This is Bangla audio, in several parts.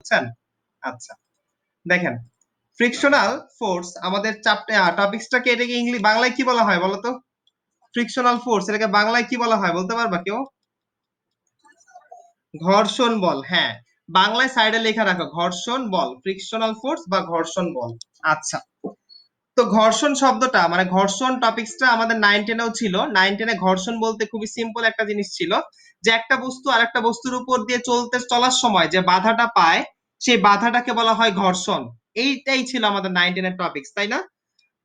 বুঝছেন? আচ্ছা দেখেন, ফ্রিকশনাল ফোর্স আমাদের টপিকসটাকে এটাকে বাংলায় কি বলা হয় বলতো? ফ্রিকশনাল ফোর্স এটাকে বাংলায় কি বলা হয় বলতে পারবা কেউ? ঘর্ষণ বল। হ্যাঁ, বাংলায় সাইডে লেখা রাখো ঘর্ষণ বল, ফ্রিকশনাল ফোর্স বা ঘর্ষণ বল। আচ্ছা, তো ঘর্ষণ শব্দটা মানে ঘর্ষণ টপিকসটা আমাদের 9-10 এও ছিল। 9-10 এ ঘর্ষণ বলতে খুবই সিম্পল একটা জিনিস ছিল, যে একটা বস্তু আরেকটা বস্তুর উপর দিয়ে চলার সময় যে বাধাটা পায় সেই বাধাটাকে বলা হয় ঘর্ষণ। এইটাই ছিল আমাদের 9-10 এর টপিকস, তাই না?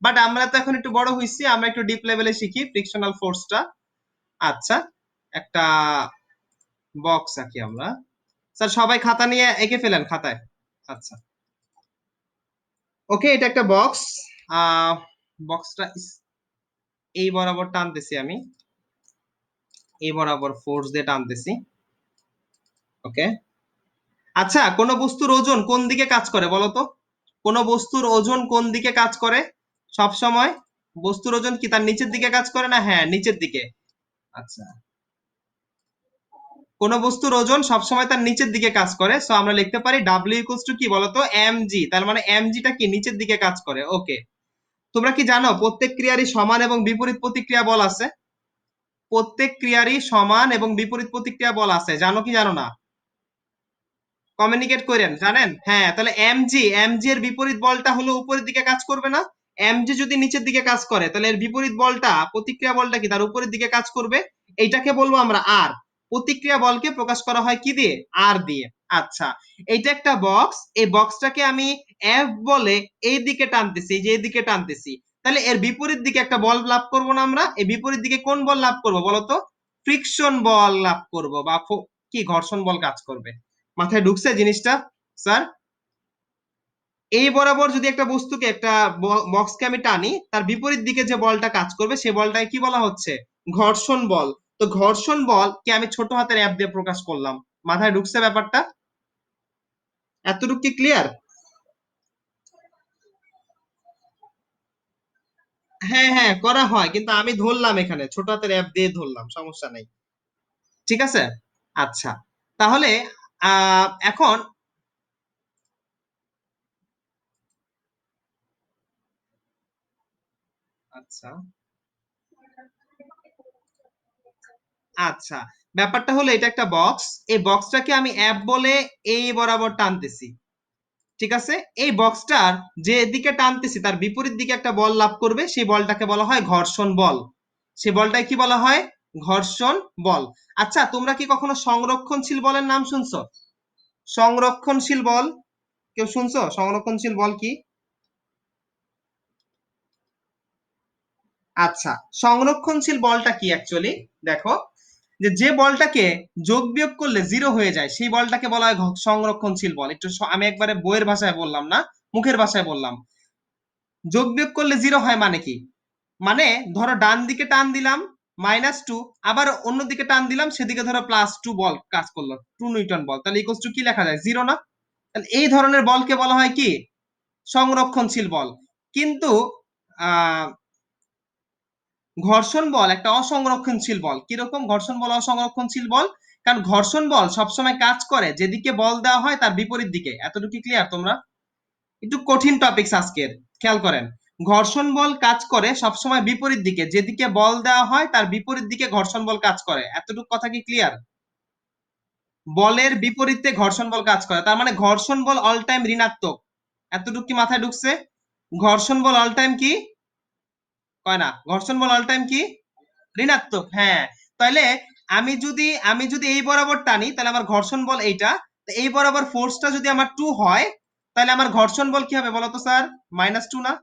বাট আমরা তো এখন একটু বড় হইছি, আমরা একটু ডিপ লেভেলে শিখি ফ্রিকশনাল ফোর্সটা। আচ্ছা, একটা বক্স আঁকি আমরা। স্যার সবাই খাতা নিয়ে এঁকে ফেলেন খাতায়। আচ্ছা, ওকে, এটা একটা বক্স। বক্সটা এই বরাবর টানতেছি আমি, এই বরাবর ফোর্স দিয়ে টানতেছি। ওকে, আচ্ছা, কোন বস্তুর ওজন কোন দিকে কাজ করে বলো তো? কোন বস্তুর ওজন কোন দিকে কাজ করে সব সময়? বস্তুর ওজন কি তার নিচের দিকে কাজ করে না? হ্যাঁ, নিচের দিকে। আচ্ছা, কোন বস্তুর ওজন সবসময় তার নিচের দিকে কাজ করে, সো আমরা লিখতে পারি ডাব্লিউ ইকুয়ালস টু কি বলতো? mg। তার মানে mgটা কি নিচের দিকে কাজ করে। ওকে, তোমরা কি জানো প্রত্যেক ক্রিয়ারই সমান এবং বিপরীত প্রতিক্রিয়া বল আছে? প্রত্যেক ক্রিয়ারই সমান এবং বিপরীত প্রতিক্রিয়া বল আছে, জানো কি জানো না? কমিউনিকেট করেন, জানেন? হ্যাঁ, তাহলে এমজি এর বিপরীত বলটা হলো উপরের দিকে কাজ করবে না? এমজি যদি নিচের দিকে কাজ করে তাহলে এর বিপরীত বলটা, প্রতিক্রিয়া বলটা কি তার উপরের দিকে কাজ করবে। এইটাকে বলবো আমরা আর। প্রতিক্রিয়া বলকে প্রকাশ করা হয় কি দিয়ে? আর দিয়ে। আচ্ছা, এইটা একটা বক্স, এই বক্সটাকে আমি এফ বলে এই দিকে টানতেছি, এই যে এই দিকে টানতেছি, তাহলে এর বিপরীত দিকে একটা বল লাভ করব না আমরা? এই বিপরীত দিকে কোন বল লাভ করব বলতো? ফ্রিকশন বল লাভ করব, বা কি ঘর্ষণ বল কাজ করবে। মাথায় ঢুকছে জিনিসটা স্যার? এই বরাবর যদি একটা বস্তুকে, একটা বক্সকে আমি টানি, তার বিপরীত দিকে যে বলটা কাজ করবে সে বলটাকে কি বলা হচ্ছে? ঘর্ষণ বল। তো ঘর্ষণ বল কে আমি ছোট হাতের অ্যাপ দিয়ে প্রকাশ করলাম। মাথায় ঢুকছে ব্যাপারটা? এতটুকু কি ক্লিয়ার? হ্যাঁ হ্যাঁ, করা হয়, কিন্তু আমি ধরলাম এখানে ছোট হাতের অ্যাপ দিয়ে ধরলাম, সমস্যা নেই। ঠিক আছে। আচ্ছা, তাহলে এখন আচ্ছা আচ্ছা, ব্যাপারটা হলো এটা একটা বক্স, এই বক্সটাকে আমি অ্যাপ বলে এই বরাবর টানতেছি। ঠিক আছে, এই বক্সটার যে দিকে টানতেছি তার বিপরীত দিকে একটা বল লাভ করবে, সেই বলটাকে বলা হয় ঘর্ষণ বল। সেই বলটাকে কি বলা হয়? ঘর্ষণ বল। আচ্ছা, তোমরা কি কখনো সংরক্ষণশীল বলের নাম শুনছো? সংরক্ষণশীল বল কেউ শুনছো? সংরক্ষণশীল বল কি? আচ্ছা, সংরক্ষণশীল বলটা কি অ্যাকচুয়ালি? দেখো, যে বলটাকে যোগ বিয়োগ করলে জিরো হয়ে যায় সেই বলটাকে বলা হয় সংরক্ষণশীল বল। একটু আমি একবারে বইয়ের ভাষায় বললাম না, মুখের ভাষায় বললাম। যোগ বিয়োগ করলে জিরো হয় মানে কি? মানে ধরো ডান দিকে টান দিলাম -2, আবার অন্য দিকে টান দিলাম সেদিকে ধরো +2 বল কাজ করলো, 2 নিউটন বল, তাহলে ইকুয়ালস টু কি লেখা যায়? জিরো না? তাহলে এই ধরনের বলকে বলা হয় কি? সংরক্ষণশীল বল। কিন্তু আহ ঘর্ষণ বল একটা অসংরক্ষণশীল বল। কিরকম ঘর্ষণ বল অসংরক্ষণশীল বল? কারণ ঘর্ষণ বল সবসময় কাজ করে যেদিকে বল দেওয়া হয় তার বিপরীত দিকে। এতটুকু ক্লিয়ার তোমরা? একটু কঠিন টপিকস আজকের, খেয়াল করেন। ঘর্ষণ বল কাজ করে সবসময় বিপরীত দিকে, যেদিকে বল দেওয়া হয় তার বিপরীত দিকে ঘর্ষণ বল কাজ করে। এতটুকু কথা কি ক্লিয়ার? বলের বিপরীতে ঘর্ষণ বল কাজ করে, তার মানে ঘর্ষণ বল অল টাইম ঋণাত্মক। এতটুকু কি মাথায় ঢুকছে? ঘর্ষণ বল অল টাইম কি কয় না? ঘর্ষণ বল অল টাইম কি? ঋণাত্মক। হ্যাঁ, তাহলে আমি যদি এই বরাবর টানি তাহলে আমার ঘর্ষণ বল এইটা, এই বরাবর ফোর্সটা যদি আমার 2 হয় তাহলে আমার ঘর্ষণ বল কি হবে বলতো স্যার? -2 না?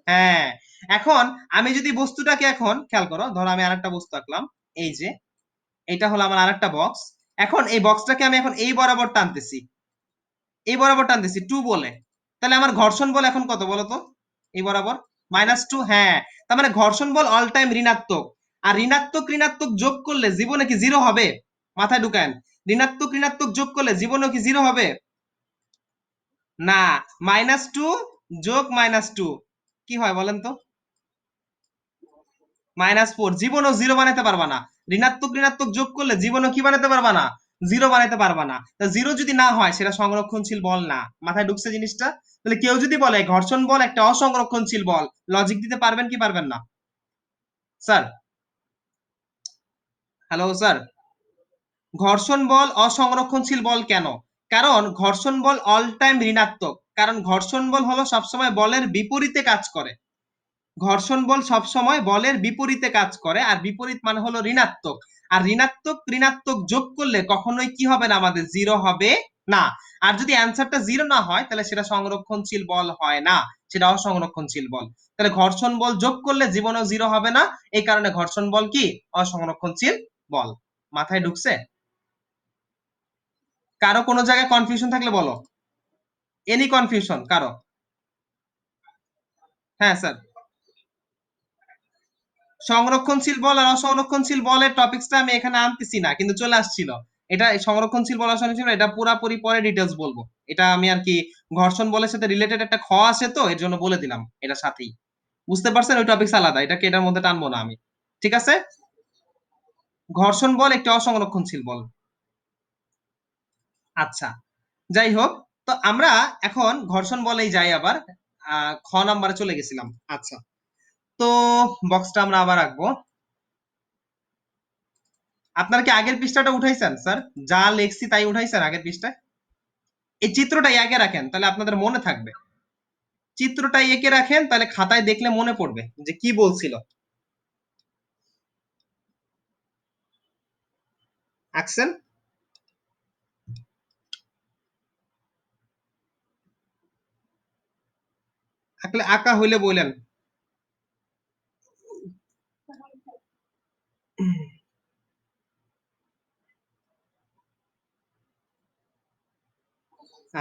হ্যাঁ, এখন আমি যদি বস্তুটাকে, এখন খেয়াল করো, ধরো আমি আরেকটা বস্তু আঁকলাম, এই যে এটা হলো আমার আরেকটা বক্স। এখন এই বক্সটাকে আমি এখন এই বরাবর টানতেছি, এই বরাবর টানতেছি 2 বলে, তাহলে আমার ঘর্ষণ বল এখন কত বলতো? এই বরাবর -2। হ্যাঁ, তার মানে ঘর্ষণ বল অল টাইম ঋণাত্মক। আর ঋণাত্মক ঋণাত্মক যোগ করলে জীবনে কি জিরো হবে? মাথায় ঢুকান, ঋণাত্মক ঋণাত্মক যোগ করলে জীবনে কি জিরো হবে? না, -2 যোগ -2 কি হয় বলেন তো? -4। জীবনও জিরো বানাতে পারবা না। ঋণাত্মক ঋণাত্মক যোগ করলে জীবনও কি বানাতে পারবা না? জিরো বানাইতে পারবা না। তা জিরো যদি না হয় সেটা সংরক্ষণশীল বল না। মাথায় ঢুকছে জিনিসটা? তাহলে কেউ যদি বলে ঘর্ষণ বল একটা অসংরক্ষণশীল বল, লজিক দিতে পারবেন কি পারবেন না? স্যার, হ্যালো স্যার, ঘর্ষণ বল অসংরক্ষণশীল বল কেন? কারণ ঘর্ষণ বল অল টাইম ঋণাত্মক, কারণ ঘর্ষণ বল হলো সবসময় বলের বিপরীতে কাজ করে। ঘর্ষণ বল সবসময় বলের বিপরীতে কাজ করে, আর বিপরীত মানে হলো ঋণাত্মক। আর ঋণাত্মক ঋণাত্মক যোগ করলে কখনোই কি হবে না, আমাদের জিরো হবে না। আর যদি অ্যান্সারটা জিরো না হয় তাহলে সেটা সংরক্ষণশীল বল হয় না, সেটা অসংরক্ষণশীল বল। তাহলে ঘর্ষণ বল যোগ করলে জীবনেও জিরো হবে না, এই কারণে ঘর্ষণ বল কি অসংরক্ষণশীল বল। মাথায় ঢুকছে? কারো কোনো জায়গায় কনফিউশন থাকলে বলো। এনি কনফিউশন কারো? হ্যাঁ স্যার, সংরক্ষণশীল বল আর অসংরক্ষণশীল বলের টপিকসটা আমি এখানে আনতেছি না, কিন্তু চলে আসছিল। এটা সংরক্ষণশীল বল অসংরক্ষণশীল এটা পুরাপুরি পরে ডিটেলস বলবো। এটা আমি আর কি ঘর্ষণ বলের সাথে রিলেটেড একটা খ আছে তো এর জন্য বলে দিলাম এটা সাথেই। বুঝতে পারছেন? ওই টপিকস আলাদা, এটাকে এটার মধ্যে টানবো না আমি। ঠিক আছে? ঘর্ষণ বল একটি অসংরক্ষণশীল বল। আচ্ছা, যাই হোক, তো আমরা এখন ঘর্ষণ বলেই যাই আবার। খ নাম্বারে চলে গেছিলাম। আচ্ছা, তো বক্সটা আমরা আবার রাখবো। আপনারা কি আগের পৃষ্ঠাটা উঠাইছেন স্যার? যা লিখছি তাই উঠাইছেন আগের পৃষ্ঠায়? এই চিত্রটাই এঁকে রাখেন, তাহলে আপনাদের মনে থাকবে। চিত্রটাই এঁকে রাখেন, তাহলে খাতায় দেখলে মনে পড়বে যে কি বলছিল। আঁকছেন? আঁকলে আঁকা হইলে বললেন।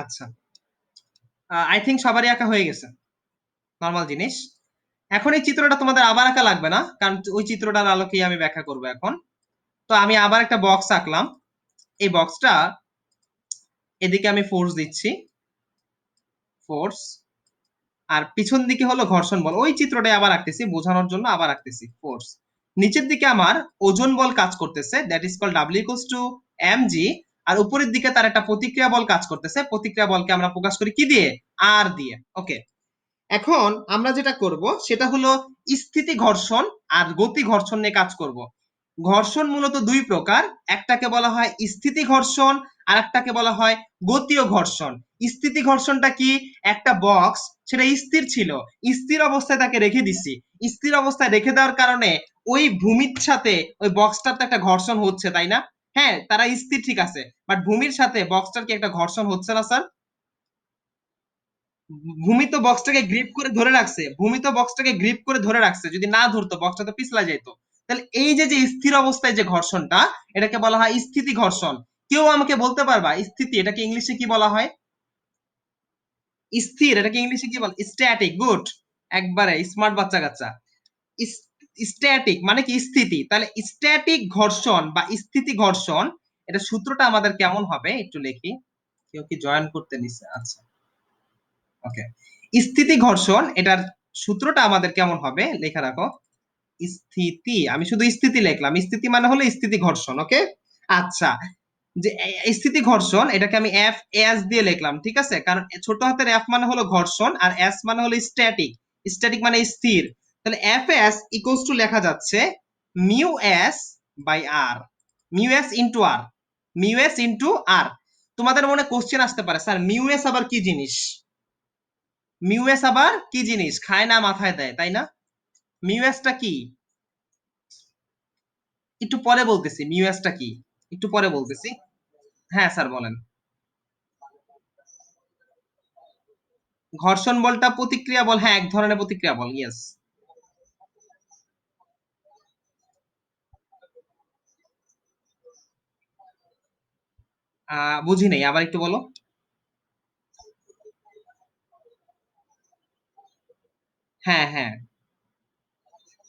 আচ্ছা, আই থিঙ্ক সবারই আঁকা হয়ে গেছে, নর্মাল জিনিস। এখন এই চিত্রটা তোমাদের আবার আঁকা লাগবে না, কারণ ওই চিত্রটার আলোকেই আমি ব্যাখ্যা করবো এখন। তো আমি আবার একটা বক্স আঁকলাম। এই বক্সটা এদিকে আমি ফোর্স দিচ্ছি, ফোর্স, আর পিছন দিকে হলো ঘর্ষণ বল। ওই চিত্রটাই আবার আঁকতেছি বোঝানোর জন্য, আবার আঁকতেছি ফোর্স। নিচের দিকে আমার ওজন বল কাজ করতেছে, that is called W equals to mg। আর উপরের দিকে তার একটা প্রতিক্রিয়া বল কাজ করতেছে, প্রতিক্রিয়া বলকে আমরা প্রকাশ করি কি দিয়ে? আর দিয়ে। ওকে, এখন আমরা যেটা করব সেটা হলো স্থিতি ঘর্ষণ আর গতি ঘর্ষণ নিয়ে কাজ করব। ঘর্ষণ মূলত দুই প্রকার, একটাকে বলা হয় স্থিতি ঘর্ষণ আর একটাকে বলা হয় গতীয় ঘর্ষণ। স্থিতি ঘর্ষণটা কি? একটা বক্স, সেটা স্থির ছিল, স্থির অবস্থায় তাকে রেখে দিছি। স্থির অবস্থায় রেখে দেওয়ার কারণে ওই ভূমির সাথে ওই বক্সটার তো একটা ঘর্ষণ হচ্ছে, তাই না? হ্যাঁ, তারা স্থির ঠিক আছে, বাট ভূমির সাথে বক্সটার কি একটা ঘর্ষণ হচ্ছে না স্যার? ভূমি তো বক্সটাকে গ্রিপ করে ধরে রাখছে, ভূমি তো বক্সটাকে গ্রিপ করে ধরে রাখছে, যদি না ধরতো বক্সটা তো পিছলা যেত। তাহলে এই যে যে স্থির অবস্থায় যে ঘর্ষণটা, এটাকে বলা হয় স্থিতি ঘর্ষণ। কেউ আমাকে বলতে পারবা স্থিতি এটাকে ইংলিশে কি বলা হয়? স্থির এটাকে ইংলিশে কি বলে? স্ট্যাটিক। গুড, একবারে স্মার্ট বাচ্চা কাচ্চা। স্ট্যাটিক মানে কি? স্থিতি। তাহলে স্ট্যাটিক ঘর্ষণ বা স্থিতি ঘর্ষণ, এটা সূত্রটা আমাদের কেমন হবে একটু লিখি। কেউ কি জয়েন করতে নিছে? আচ্ছা, ওকে। স্থিতি ঘর্ষণ এটার সূত্রটা আমাদের কেমন হবে লেখা রাখো। স্থিতি, আমি শুধু স্থিতি লিখলাম, স্থিতি মানে হলো স্থিতি ঘর্ষণ। ওকে, আচ্ছা, যে স্থিতি ঘর্ষণ এটাকে আমি এফ এস দিয়ে লিখলাম, ঠিক আছে? কারণ ছোট হাতের এফ মানে হলো ঘর্ষণ আর এস মানে হলো স্ট্যাটিক। স্ট্যাটিক মানে স্থির। তাহলে এফ এস ইকুয়ালস টু লেখা যাচ্ছে mu S by R, mu S into R, mu S into R. তোমাদের মনে কোশ্চেন আসতে পারে, স্যার মিউ এস আবার কি জিনিস? মিউএস আবার কি জিনিস? খায় না মাথায় দেয়, তাই না? মিউএসটা কি? একটু পরে বলতেছি মিউএসটা কি, একটু পরে বলতেছি। হ্যাঁ স্যার বলেন। ঘর্ষণ বলটা প্রতিক্রিয়া বল, হ্যাঁ এক ধরনের প্রতিক্রিয়া বল, ইয়েস। বুঝি নাই, আবার একটু বলো। হ্যাঁ হ্যাঁ,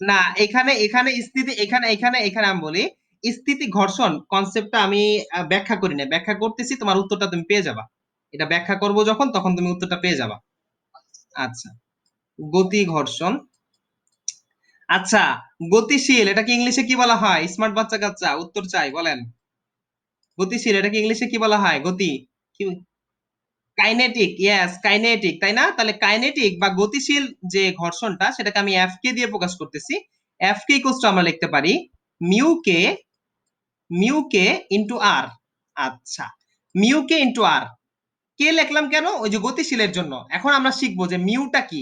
না এখানে এখানে স্থিতি, এখানে এখানে এখানে আমি বলি স্থিতি ঘর্ষণ কনসেপ্টটা আমি ব্যাখ্যা করি না, ব্যাখ্যা করতেছি, তোমার উত্তরটা তুমি পেয়ে যাবা। এটা ব্যাখ্যা করব যখন, তখন তুমি উত্তরটা পেয়ে যাবা। আচ্ছা, গতি ঘর্ষণ। আচ্ছা, গতিশীল এটাকে ইংলিশে কি বলা হয়? স্মার্ট বাচ্চা কাচ্চা উত্তর চাই, বলেন। গতিশীল, এটাকে ইংলিশে কি বলা হয়? গতি কি? কাইনেটিক। ইয়েস, কাইনেটিক, তাই না? তাহলে কাইনেটিক বা গতিশীল যে ঘর্ষণটা সেটাকে আমি এফ কে দিয়ে প্রকাশ করতেছি। এফ কে ইকুয়ালস টু আমরা লিখতে পারি মিউ কে ইনটু আর। আচ্ছা, মিউ কে ইনটু আর কে লিখলাম কেন? ওই যে গতিশীলের জন্য। এখন আমরা শিখবো যে মিউটা কি।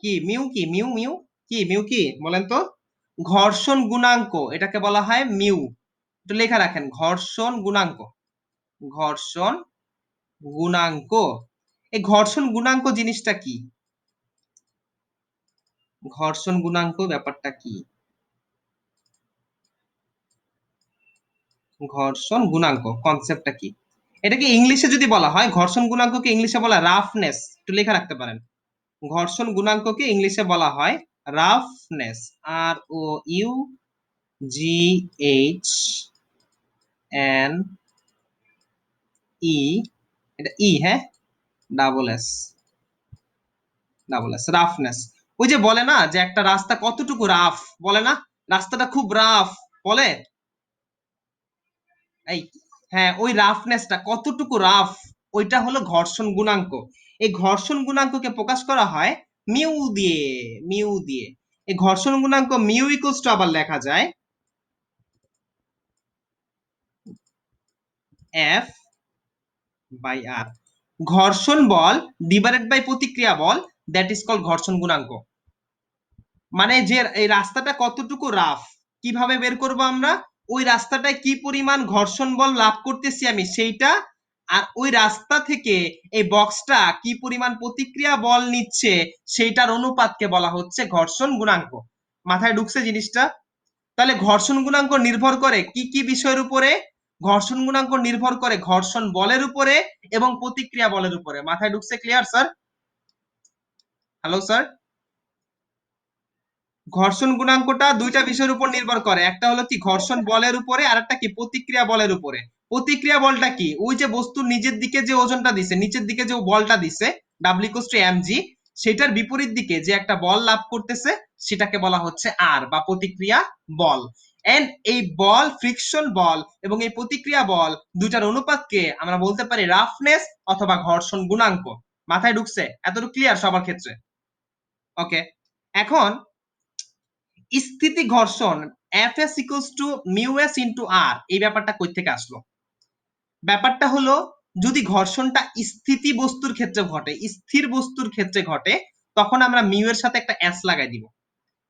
কি মিউ? কি মিউ? মিউ কি? মিউ কি বলেন তো? ঘর্ষণ গুণাঙ্ক, এটাকে বলা হয় মিউ। একটু লেখা রাখেন, ঘর্ষণ গুণাঙ্ক। ঘর্ষণ গুণাঙ্ক। এই ঘর্ষণ গুণাঙ্ক জিনিসটা কি? ঘর্ষণ গুণাঙ্ক ব্যাপারটা কি? ঘর্ষণ গুণাঙ্ক কনসেপ্টটা কি? এটাকে ইংলিশে যদি বলা হয়, ঘর্ষণ গুণাঙ্ককে ইংলিশে বলা রাফনেস। একটু লেখা রাখতে পারেন, ঘর্ষণ গুণাঙ্ককে ইংলিশে বলা হয় roughness. R O U G H N E, এটা ই, হ্যাঁ, double S, double S, roughness. ওই যে বলে না যে একটা রাস্তা কতটুকু রাফ, বলে না রাস্তাটা খুব রাফ, বলে এই, হ্যাঁ, ওই রাফনেসটা কতটুকু রাফ, ওইটা হলো ঘর্ষণ গুণাঙ্ক। এই ঘর্ষণ গুণাঙ্ককে প্রকাশ করা হয় মিউ দিয়ে। মিউ দিয়ে। এই ঘর্ষণ গুণাঙ্ক মিউ ইকুয়ালস টু আবার লেখা যায় এফ বাই আর। ঘর্ষণ বল ডিভাইডেড বাই প্রতিক্রিয়া বল, দ্যাট ইজ কল্ড ঘর্ষণ গুণাঙ্ক। মানে যে এই রাস্তাটা কতটুকু রাফ, কিভাবে বের করব আমরা? ওই রাস্তাটায় কি পরিমাণ ঘর্ষণ বল লাভ করতেছি আমি সেইটা, আর ওই রাস্তা থেকে এই বক্সটা কি পরিমাণ প্রতিক্রিয়া বল নিচ্ছে সেইটার অনুপাতকে বলা হচ্ছে ঘর্ষণ গুণাঙ্ক। মাথায় ঢুকছে জিনিসটা? তাহলে ঘর্ষণ গুণাঙ্ক নির্ভর করে কি কি বিষয়ের উপরে? ঘর্ষণ গুণাঙ্ক নির্ভর করে ঘর্ষণ বলের উপরে এবং প্রতিক্রিয়া বলের উপরে। মাথায় ঢুকছে? Clear sir? Hello sir? ঘর্ষণ গুণাঙ্কটা দুইটা বিষয়ের উপর নির্ভর করে, একটা হলো কি ঘর্ষণ বলের উপরে, আর একটা কি প্রতিক্রিয়া বলের উপরে। প্রতিক্রিয়া বলটা কি? ওই যে বস্তুর নিজের দিকে যে ওজনটা দিছে, নিচের দিকে যে বলটা দিছে W equals to M G, সেটার বিপরীত দিকে যে একটা বল লাভ করতেছে সেটাকে বলা হচ্ছে আর বা প্রতিক্রিয়া বল। এন্ড এই বল, ফ্রিকশন বল এবং এই প্রতিক্রিয়া বল দুইটার অনুপাতকে আমরা বলতে পারি রাফনেস অথবা ঘর্ষণ গুণাঙ্ক। মাথায় ঢুকছে? এতটুকু ক্লিয়ার সবার ক্ষেত্রে? ওকে। এখন স্থিতি ঘর্ষণ Fs equals to mu s into r, এই ব্যাপারটা কই থেকে আসলো? ব্যাপারটা হলো যদি ঘর্ষণটা স্থিতি বস্তুর ক্ষেত্রে ঘটে, স্থির বস্তুর ক্ষেত্রে ঘটে, তখন আমরা মিউ এর সাথে একটা s লাগাই দিব।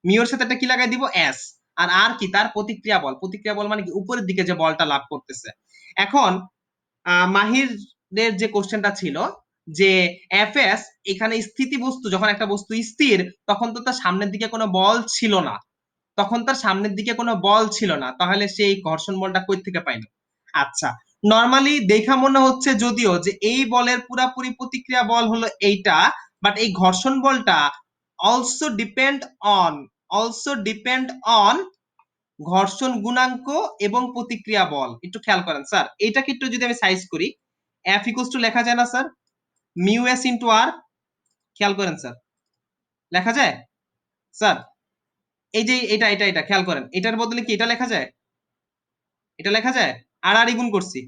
মিউ এর সাথে একটা কি লাগাই দিব? s। আর আর কি? তার প্রতিক্রিয়া বল। প্রতিক্রিয়া বল মানে কি? উপরের দিকে যে বলটা লাভ করতেছে। এখন মাহিরের যে কোশ্চেনটা ছিল যে Fs এখানে স্থিতি বস্তু, যখন একটা বস্তু স্থির তখন তো তার সামনের দিকে কোনো বল ছিল না, তখন তার সামনের দিকে কোনো বল ছিল না, তাহলে সেই ঘর্ষণ বলটা কই থেকে পাইলো? আচ্ছা, নরমালি দেখা মনে হচ্ছে যদিও যে এই বলের পুরাপুরি প্রতিক্রিয়া বল হলো এইটা, বাট এই ঘর্ষণ বলটা also depend on, also depend on ঘর্ষণ গুণাঙ্ক এবং প্রতিক্রিয়া বল। একটু খেয়াল করেন স্যার, এইটাকে একটু যদি আমি সাইজ করি, এফ ইকুয়ালস টু লেখা যায় না স্যার মিউ এস ইন্টু আর? খেয়াল করেন স্যার, লেখা যায় স্যার? এই যে এটা এটা এটা খেয়াল করেন, এটার বদলে কি এটা লেখা যায়? এটা লেখা যায়? আর আর গুণ করছি।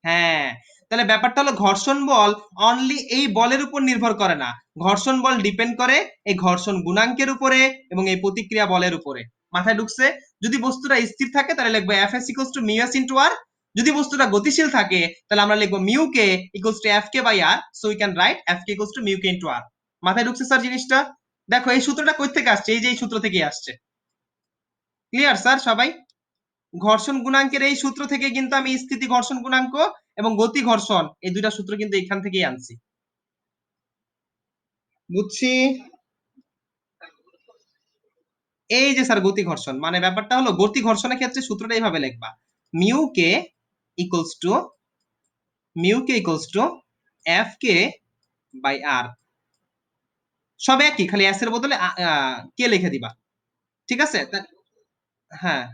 হ্যাঁ, তাহলে ব্যাপারটা হলো ঘর্ষণ বল অনলি এই বলের উপর নির্ভর করে না, ঘর্ষণ বল ডিপেন্ড করে এই ঘর্ষণ গুণাঙ্কের উপরে এবং এই প্রতিক্রিয়া বলের উপরে। মাথায় ঢুকছে? যদি বস্তুটা স্থির থাকে তাহলে লিখবো F S equals to mu S into R. যদি বস্তুটা গতিশীল থাকে তাহলে আমরা লিখবো mu K equals to F K by R, so we can write F K equals to mu K into R. মাথায় ঢুকছে স্যার জিনিসটা? দেখো এই সূত্রটা কই থেকে আসছে? এই যে এই সূত্র থেকেই আসছে। ক্লিয়ার স্যার সবাই? ঘর্ষণ গুণাঙ্কের এই সূত্র থেকে কিন্তু আমি স্থিতি ঘর্ষণ গুণাঙ্ক এবং গতি ঘর্ষণ এই দুইটা সূত্র কিন্তু এখান থেকেই আনছি। বুঝছি? এই যে স্যার গতি ঘর্ষণ মানে ব্যাপারটা হলো গতি ঘর্ষণের ক্ষেত্রে সূত্রটা এইভাবে লিখবা, mu K equals to, mu K equals to F K by R. সব একই, খালি এস এর বদলে কে লিখে দিবা। ঠিক আছে? হ্যাঁ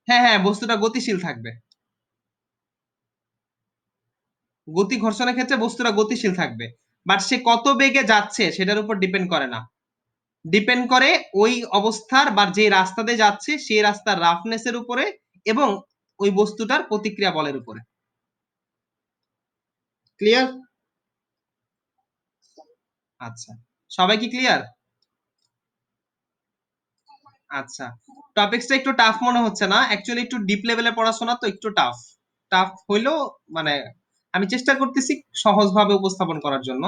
হ্যাঁ হ্যাঁ, বস্তুটা গতিশীল থাকবে। গতি ঘর্ষণের ক্ষেত্রে বস্তুটা গতিশীল থাকবে, বাট সে কত বেগে যাচ্ছে সেটার উপর ডিপেন্ড করে না, ডিপেন্ড করে ওই অবস্থার বা যে রাস্তাতে যাচ্ছে সেই রাস্তার রাফনেস এর উপরে এবং ওই বস্তুটার প্রতিক্রিয়া বলের উপরে। ক্লিয়ার? আচ্ছা, সবাই কি ক্লিয়ার? আচ্ছা, টপিকসটা একটু টাফ মনে হচ্ছে না? অ্যাকচুয়ালি একটু ডিপ লেভেলে পড়াশোনা তো একটু টাফ। টাফ হইলেও মানে আমি চেষ্টা করতেছি সহজভাবে উপস্থাপন করার জন্য।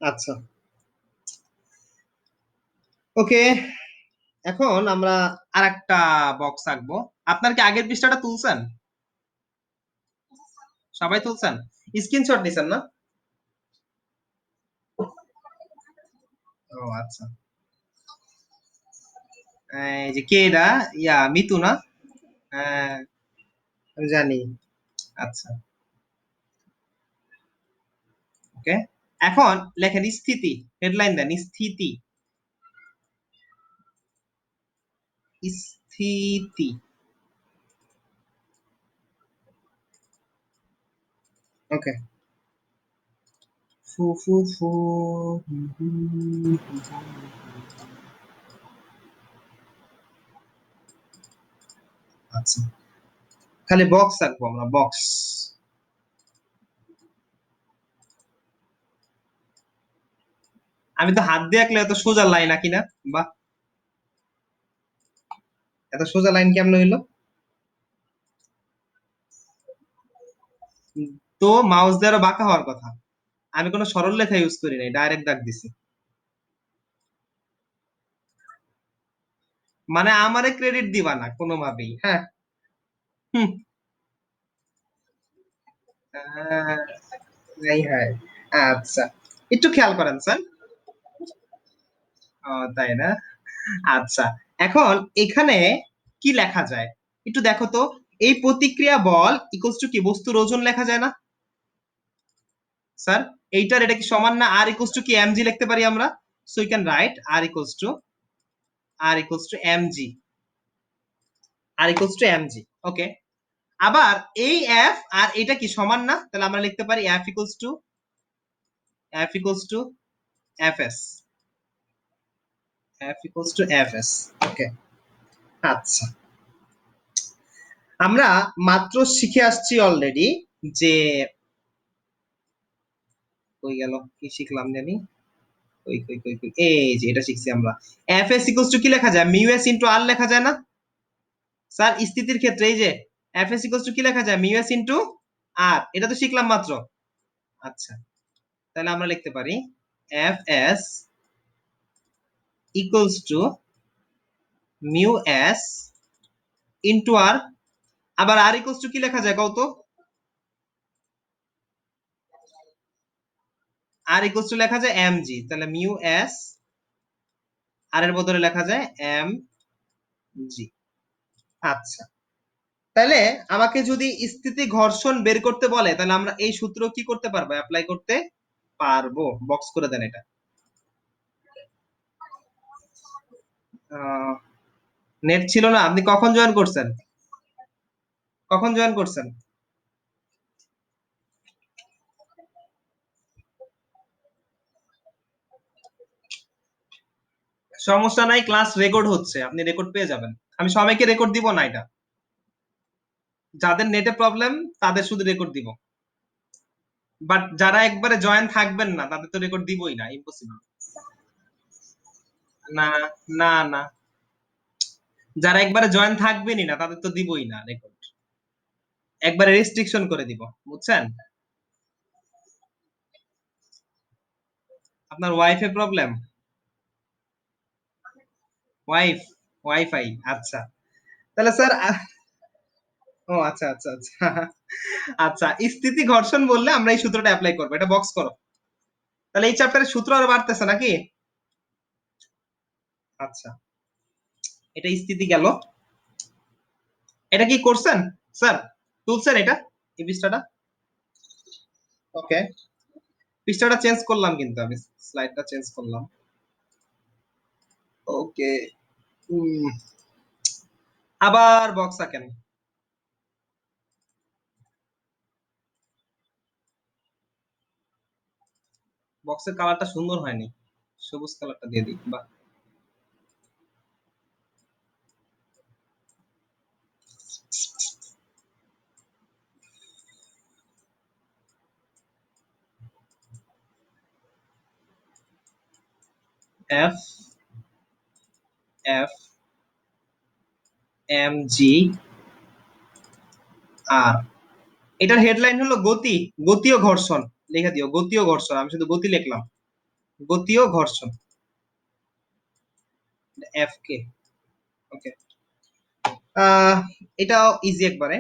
আচ্ছা, ওকে, এখন আমরা আরেকটা বক্স আঁকবো। আপনার কি আগের পৃষ্ঠাটা তুলছেন? সবাই তুলছেন? স্ক্রিনশট নিছেন না? ও আচ্ছা, এই যে কে এটা? মিতু না? হ্যাঁ, আমি জানি। আচ্ছা, ওকে, এখন লেখেন স্থিতি, হেডলাইন দেন স্থিতি। স্থিতি, ওকে। ফু ফু ফু, আচ্ছা, খালি বক্স আঁকবো আমরা, বক্স। আমি তো হাত দিয়ে আঁকলে এত সোজা লাইন আঁকি না। বাহ, এত সোজা লাইন কেমন হইলো? তো মাউস দিয়ে আরো বাঁকা হওয়ার কথা। আমি কোনো সরল লেখা ইউজ করি নাই, ডাইরেক্ট দাগ দিছি। মানে আমারে ক্রেডিট দিবা না কোনোভাবেই, হ্যাঁ। হুম, এই হয়। আচ্ছা, একটু খেয়াল করেন স্যার। ও তাই না? আচ্ছা, এখন এখানে কি লেখা যায় একটু দেখো তো। এই প্রতিক্রিয়া বল ইকুয়ালস টু কি বস্তুর ওজন লেখা যায় না স্যার? এইটার এটা কি সমান না আর ইকুয়ালস টু কি এমজি লিখতে পারি আমরা? So you can write R equals to MG. Okay, আবার এই এফ আর এটা কি সমান না? তাহলে আমরা লিখতে পারি F equals to F S. Okay, আচ্ছা, আমরা মাত্র শিখে আসছি অলরেডি যে কই গেল, কি শিখলাম জানি, কই কই কই কই, এই যে এটা শিখছি আমরা। এফ এস ইকুয়ালস টু কি লেখা যায়? মিউ এস ইনটু আর লেখা যায় না স্যার? স্থিতির ক্ষেত্রে এই যে এফ এস ইকুয়ালস টু কি লেখা যায়? মিউ এস ইনটু আর, এটা তো শিখলাম মাত্র। আচ্ছা, তাহলে আমরা লিখতে পারি F S equals to mu S into R. আবার আর ইকুয়ালস টু কি লেখা যায় কত? আর ইকুয়ালস টু লেখা যায় এম জি, তাহলে মিউ এস আর এর বদলে লেখা যায় এম জি। আচ্ছা, তাহলে আমাকে যদি স্থিতি ঘর্ষণ বের করতে বলে তাহলে আমরা এই সূত্র কি করতে পারবো? অ্যাপ্লাই করতে পারবো। বক্স করে দেন এটা। নেট ছিল না? আপনি কখন জয়েন করছেন? কখন জয়েন করছেন? সমস্যা নাই, ক্লাস রেকর্ড হচ্ছে, আপনি রেকর্ড পেয়ে যাবেন। আমি সবাইকে রেকর্ড দিব না এটা, যাদের নেটে প্রবলেম তাদের শুধু রেকর্ড দিব। বাট যারা একবারে জয়েন থাকবেন না তাদের তো রেকর্ড দিবই না, ইম্পসিবল। না না না, যারা একবারে জয়েন থাকবেনই না তাদের তো দিবই না রেকর্ড, একবারে রেস্ট্রিকশন করে দিব, বুঝছেন? আপনার ওয়াইফে প্রবলেম? ওয়াইফ, ওয়াইফাই, আচ্ছা। তাহলে স্যার ও আচ্ছা আচ্ছা আচ্ছা। আচ্ছা, স্থিতি ঘর্ষণ বললে আমরা এই সূত্রটা অ্যাপ্লাই করবো, এটা বক্স করো। তাহলে এই চ্যাপ্টারের সূত্র আরো বাড়তেছে নাকি? আচ্ছা, এটা স্থিতি গেল। এটা কি করছেন স্যার? তুলছেন এটা, এই পৃষ্ঠাটা? ওকে, পৃষ্ঠাটা চেঞ্জ করলাম কিন্তু আমি, স্লাইডটা চেঞ্জ করলাম। ওকে, আবার বক্স আঁকেন। বক্সের কালারটা সুন্দর হয়নি, সবুজ কালারটা দিয়ে দিই। বাহ, এফ এফ এম জি আর, এটার হেডলাইন হলো গতি, গতি ও ঘর্ষণ। লিখে দিও গতি ও ঘর্ষণ, আমি শুধু গতি লিখলাম, গতি ও ঘর্ষণ এফ কে। ওকে, এটাও ইজি একবারে।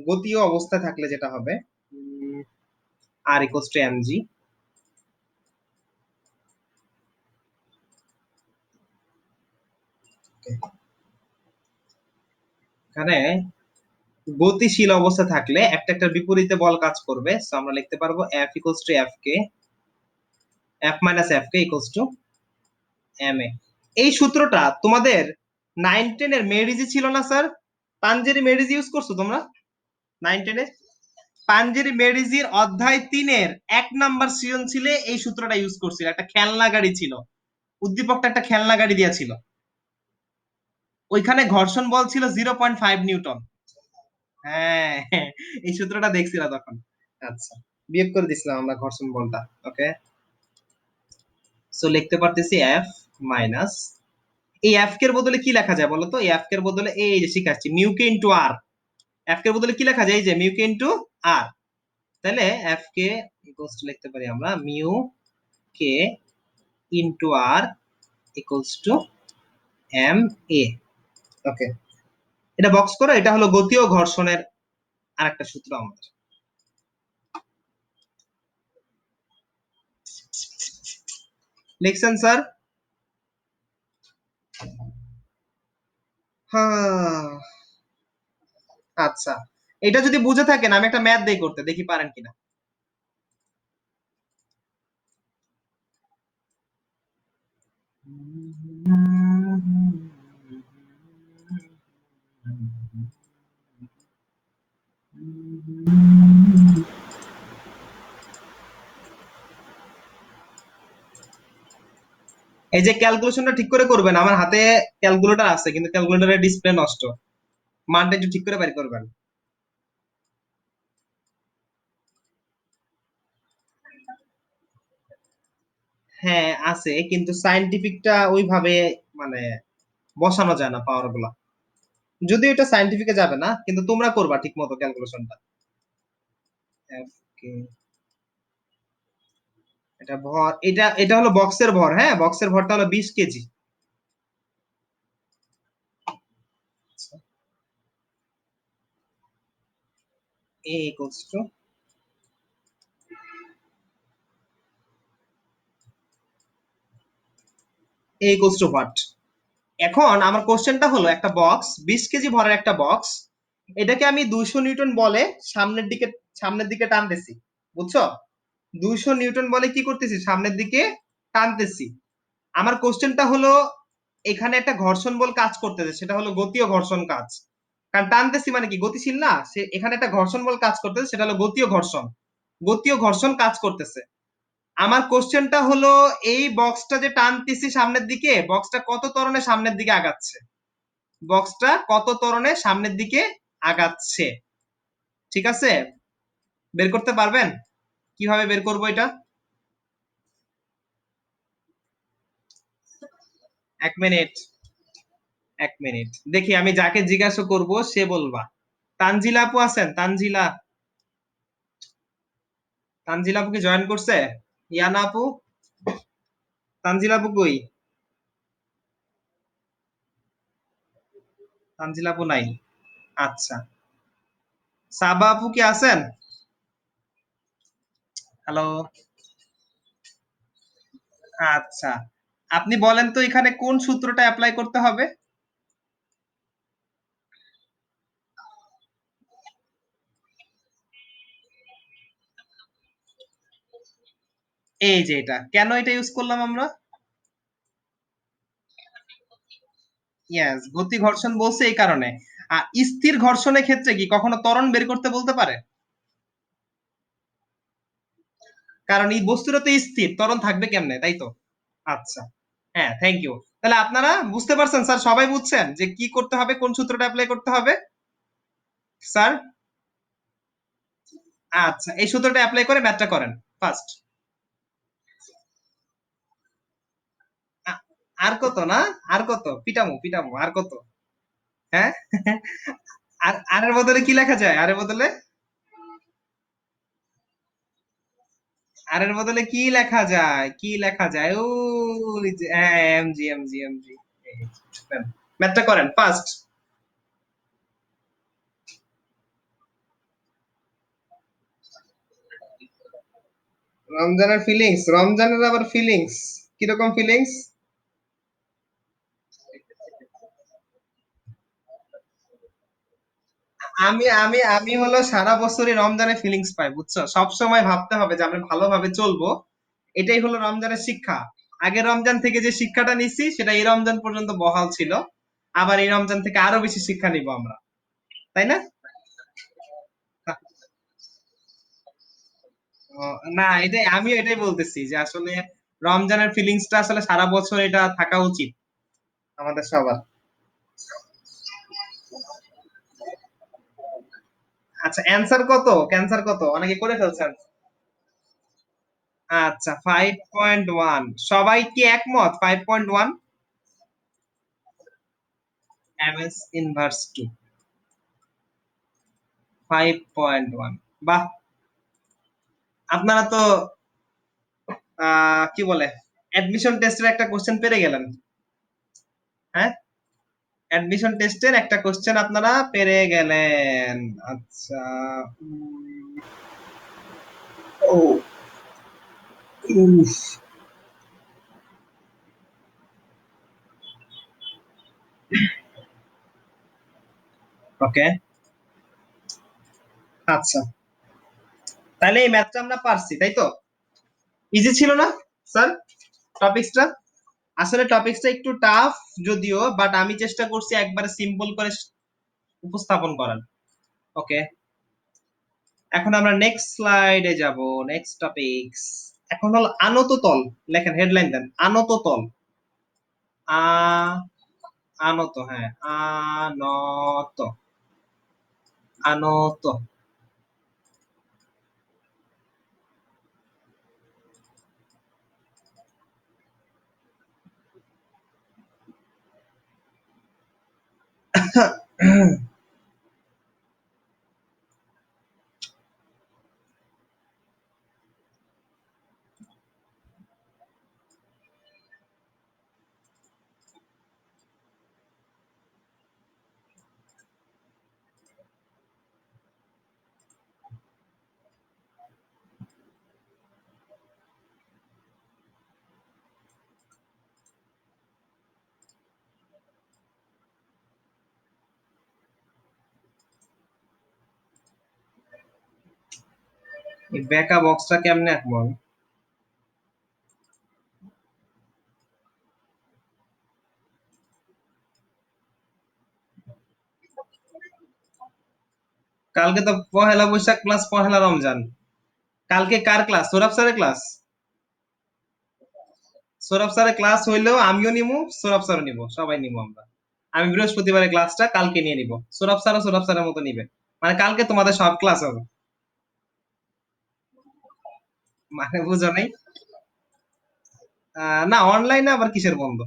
গতীয় অবস্থায় থাকলে যেটা হবে আর ইকুয়ালস টু এম জি। এখানে গতিশীল অবস্থা থাকলে একটা একটা বিপরীতে বল কাজ করবে, সো আমরা লিখতে পারবো F equals to F K, F minus F K equals to M A. এই সূত্রটা তোমাদের 9-10 এর মেরিজি ছিল না স্যার? পাঞ্জেরি মেরিজি ইউজ করছো তোমরা 9-10 এ? পাঞ্জেরি মেরিজির অধ্যায় 3 এর 1 নাম্বার সৃজনশীলে এই সূত্রটা ইউজ করছিল। একটা খেলনা গাড়ি ছিল, উদ্দীপকটা একটা খেলনা গাড়ি দিয়েছিল, ওইখানে ঘর্ষণ বল ছিল 0.5 নিউটন। হ্যাঁ, এই সূত্রটা দেখছিল তখন। আচ্ছা, বিয়োগ করে দিছিলাম আমরা ঘর্ষণ বলটা। ওকে, সো লিখতে পারতেছি এফ মাইনাস, এই এফ কে এর বদলে কি লেখা যায় বলো তো? এই এফ কে এর বদলে এই যে শিখাচ্ছি মিউ কে ইনটু আর। এফ কে এর বদলে কি লেখা যায়? এই যে মিউ কে ইনটু আর। তাহলে এফ কে ইকুয়ালস টু লিখতে পারি আমরা mu K into R equals to M A. Okay, এটা বক্স করো, এটা হলো গতি ও ঘর্ষণের আরেকটা সূত্র আমাদের। লিখছেন স্যার? হ্যাঁ, আচ্ছা, এটা যদি বুঝে থাকেন আমি একটা ম্যাথ দেই করতে, দেখি পারেন কিনা। এই যে ক্যালকুলেশনটা ঠিক করে করবেন, আমার হাতে ক্যালকুলেটর আছে কিন্তু ক্যালকুলেটরের ডিসপ্লে নষ্ট, মানটা একটু ঠিক করে বের করবেন। হ্যাঁ আছে, কিন্তু সায়েন্টিফিকটা ওইভাবে মানে বসানো যায় না পাওয়ার গুলা, যদিও এটা সায়েন্টিফিকে যাবে না, কিন্তু তোমরা করবা ঠিক মতো ক্যালকুলেশনটা। ওকে, এটা ভর, এটা এটা হলো বক্সের ভর। হ্যাঁ, বক্সের ভরটা হলো 20 KG. A equals to A equals to what? এখন আমার কোশ্চেনটা হলো, একটা বক্স 20 কেজি ভরের একটা বক্স, এটাকে আমি 200 নিউটন বলে সামনের দিকে টানতেছি, বুঝছো? 200 নিউটন বলে কি করতেছি? সামনের দিকে টানতেছি। আমার কোশ্চেনটা হলো, এখানে একটা ঘর্ষণ বল কাজ করতেছে, সেটা হলো গতীয় ঘর্ষণ কাজ। কারণ টানতেছি মানে কি, গতিশীল না সে, এখানে একটা ঘর্ষণ বল কাজ করতেছে, সেটা হলো গতীয় ঘর্ষণ, গতীয় ঘর্ষণ কাজ করতেছে। আমার কোশ্চেনটা হলো, এই বক্সটা যে টানতেছি সামনের দিকে, বক্সটা কত ত্বরণে সামনের দিকে আগাচ্ছে? বক্সটা কত ত্বরণে সামনের দিকে আগাচ্ছে? ঠিক আছে, বের করতে পারবেন? কিভাবে বের করবো এটা? 1 মিনিট, 1 মিনিট দেখি, আমি যাকে জিজ্ঞাসা করব সে বলবা। তানজিলা আপু আছেন? তানজিলা, তানজিলা আপু কি জয়েন করছে? ইয়ানা আপু, তানজিলা আপু কই? তানজিলা আপু নাই। আচ্ছা, সাবা আপু কি আছেন? হ্যালো, আচ্ছা, আপনি বলেন তো এখানে কোন সূত্রটা অ্যাপ্লাই করতে হবে? এই যে এটা, কেন এটা ইউজ করলাম আমরা? ইয়েস, গতি ঘর্ষণ বলছে এই কারণে। আর স্থির ঘর্ষণের ক্ষেত্রে কি কখনো ত্বরণ বের করতে বলতে পারে? কারণ এই বস্তুটা তো স্থির, ত্বরণ থাকবে কেমনে, তাই তো? আচ্ছা, হ্যাঁ, থ্যাংক ইউ। তাহলে আপনারা বুঝতে পারছেন স্যার, সবাই বুঝছেন যে কি করতে হবে, কোন সূত্রটা অ্যাপ্লাই করতে হবে স্যার? আচ্ছা, এই সূত্রটা অ্যাপ্লাই করে ম্যাথটা করেন ফার্স্ট। আর কত না, আর কত, পিটামো পিটামো, আর কত? হ্যাঁ। আর আরের বদলে কি লেখা যায়, আরের বদলে? আরের বদলে কি লেখা যায়, কি লেখা যায়? ও হ্যাঁ, এমজি এমজি এমজি। ম্যাথটা করেন ফার্স্ট। রমজানের ফিলিংস, রমজানের আবার ফিলিংস? কিরকম ফিলিংস? আমি আমি আমি হলো সারা বছরই রমজানে ফিলিংস পাই, বুঝছো? সব সময় ভাবতে হবে যে আমরা ভালোভাবে চলবো, এটাই হলো রমজানের শিক্ষা। আগের রমজান থেকে যে শিক্ষাটা নিছি সেটা এই রমজান পর্যন্ত বহাল ছিল, আবার এই রমজান থেকে আরো বেশি শিক্ষা নিব আমরা, তাই না? ও, না, এটাই আমিও এটাই বলতেছি যে আসলে রমজানের ফিলিংসটা আসলে সারা বছর এটা থাকা উচিত আমাদের সবার। আচ্ছা, অ্যান্সার কত, ক্যান্সার কত, অনেকে করে ফেলছেন? আচ্ছা, 5.1, সবাই কি একমত 5.1? এমএস ইনভার্স টু 5.1, বাহ! আপনারা তো কি বলে, অ্যাডমিশন টেস্টের একটা কোশ্চেন পেরে গেলেন। হ্যাঁ, অ্যাডমিশন টেস্টের একটা কোশ্চেন আপনারা পেরে গেলেন। আচ্ছা। ও, উফ, ওকে। আচ্ছা, তাহলে এই ম্যাথটা আমরা পারছি, তাই তো? ইজি ছিল না স্যার টপিকসটা? আসলে টপিকসটা একটু টাফ যদিও, বাট আমি চেষ্টা করছি একবারে সিম্পল করে উপস্থাপন করার। ওকে, এখন আমরা নেক্সট স্লাইডে যাব। নেক্সট টপিকস এখন হলো আনত তল। লেখেন, হেডলাইন দেন, আনত তল। আ আনত, হ্যাঁ, আনত, আনত। এই ব্যাকা বক্সটা কেমনে আঁকবো আমি? কালকে তো পহেলা বৈশাখ প্লাস পহেলা রমজান। কালকে কার ক্লাস? সৌরভ স্যারের ক্লাস? সৌরভ স্যারের ক্লাস হইলেও আমিও নিবো, সৌরভ স্যারও নিবো, সবাই নিবো আমরা। আমি বৃহস্পতিবারের ক্লাসটা কালকে নিয়ে নিব, সৌরভ স্যারও সৌরভ স্যারের মতো নিবে। মানে কালকে তোমাদের সব ক্লাস হবে। মানে বুঝো নাই? না, অনলাইনে আবার কিসের বন্ধ?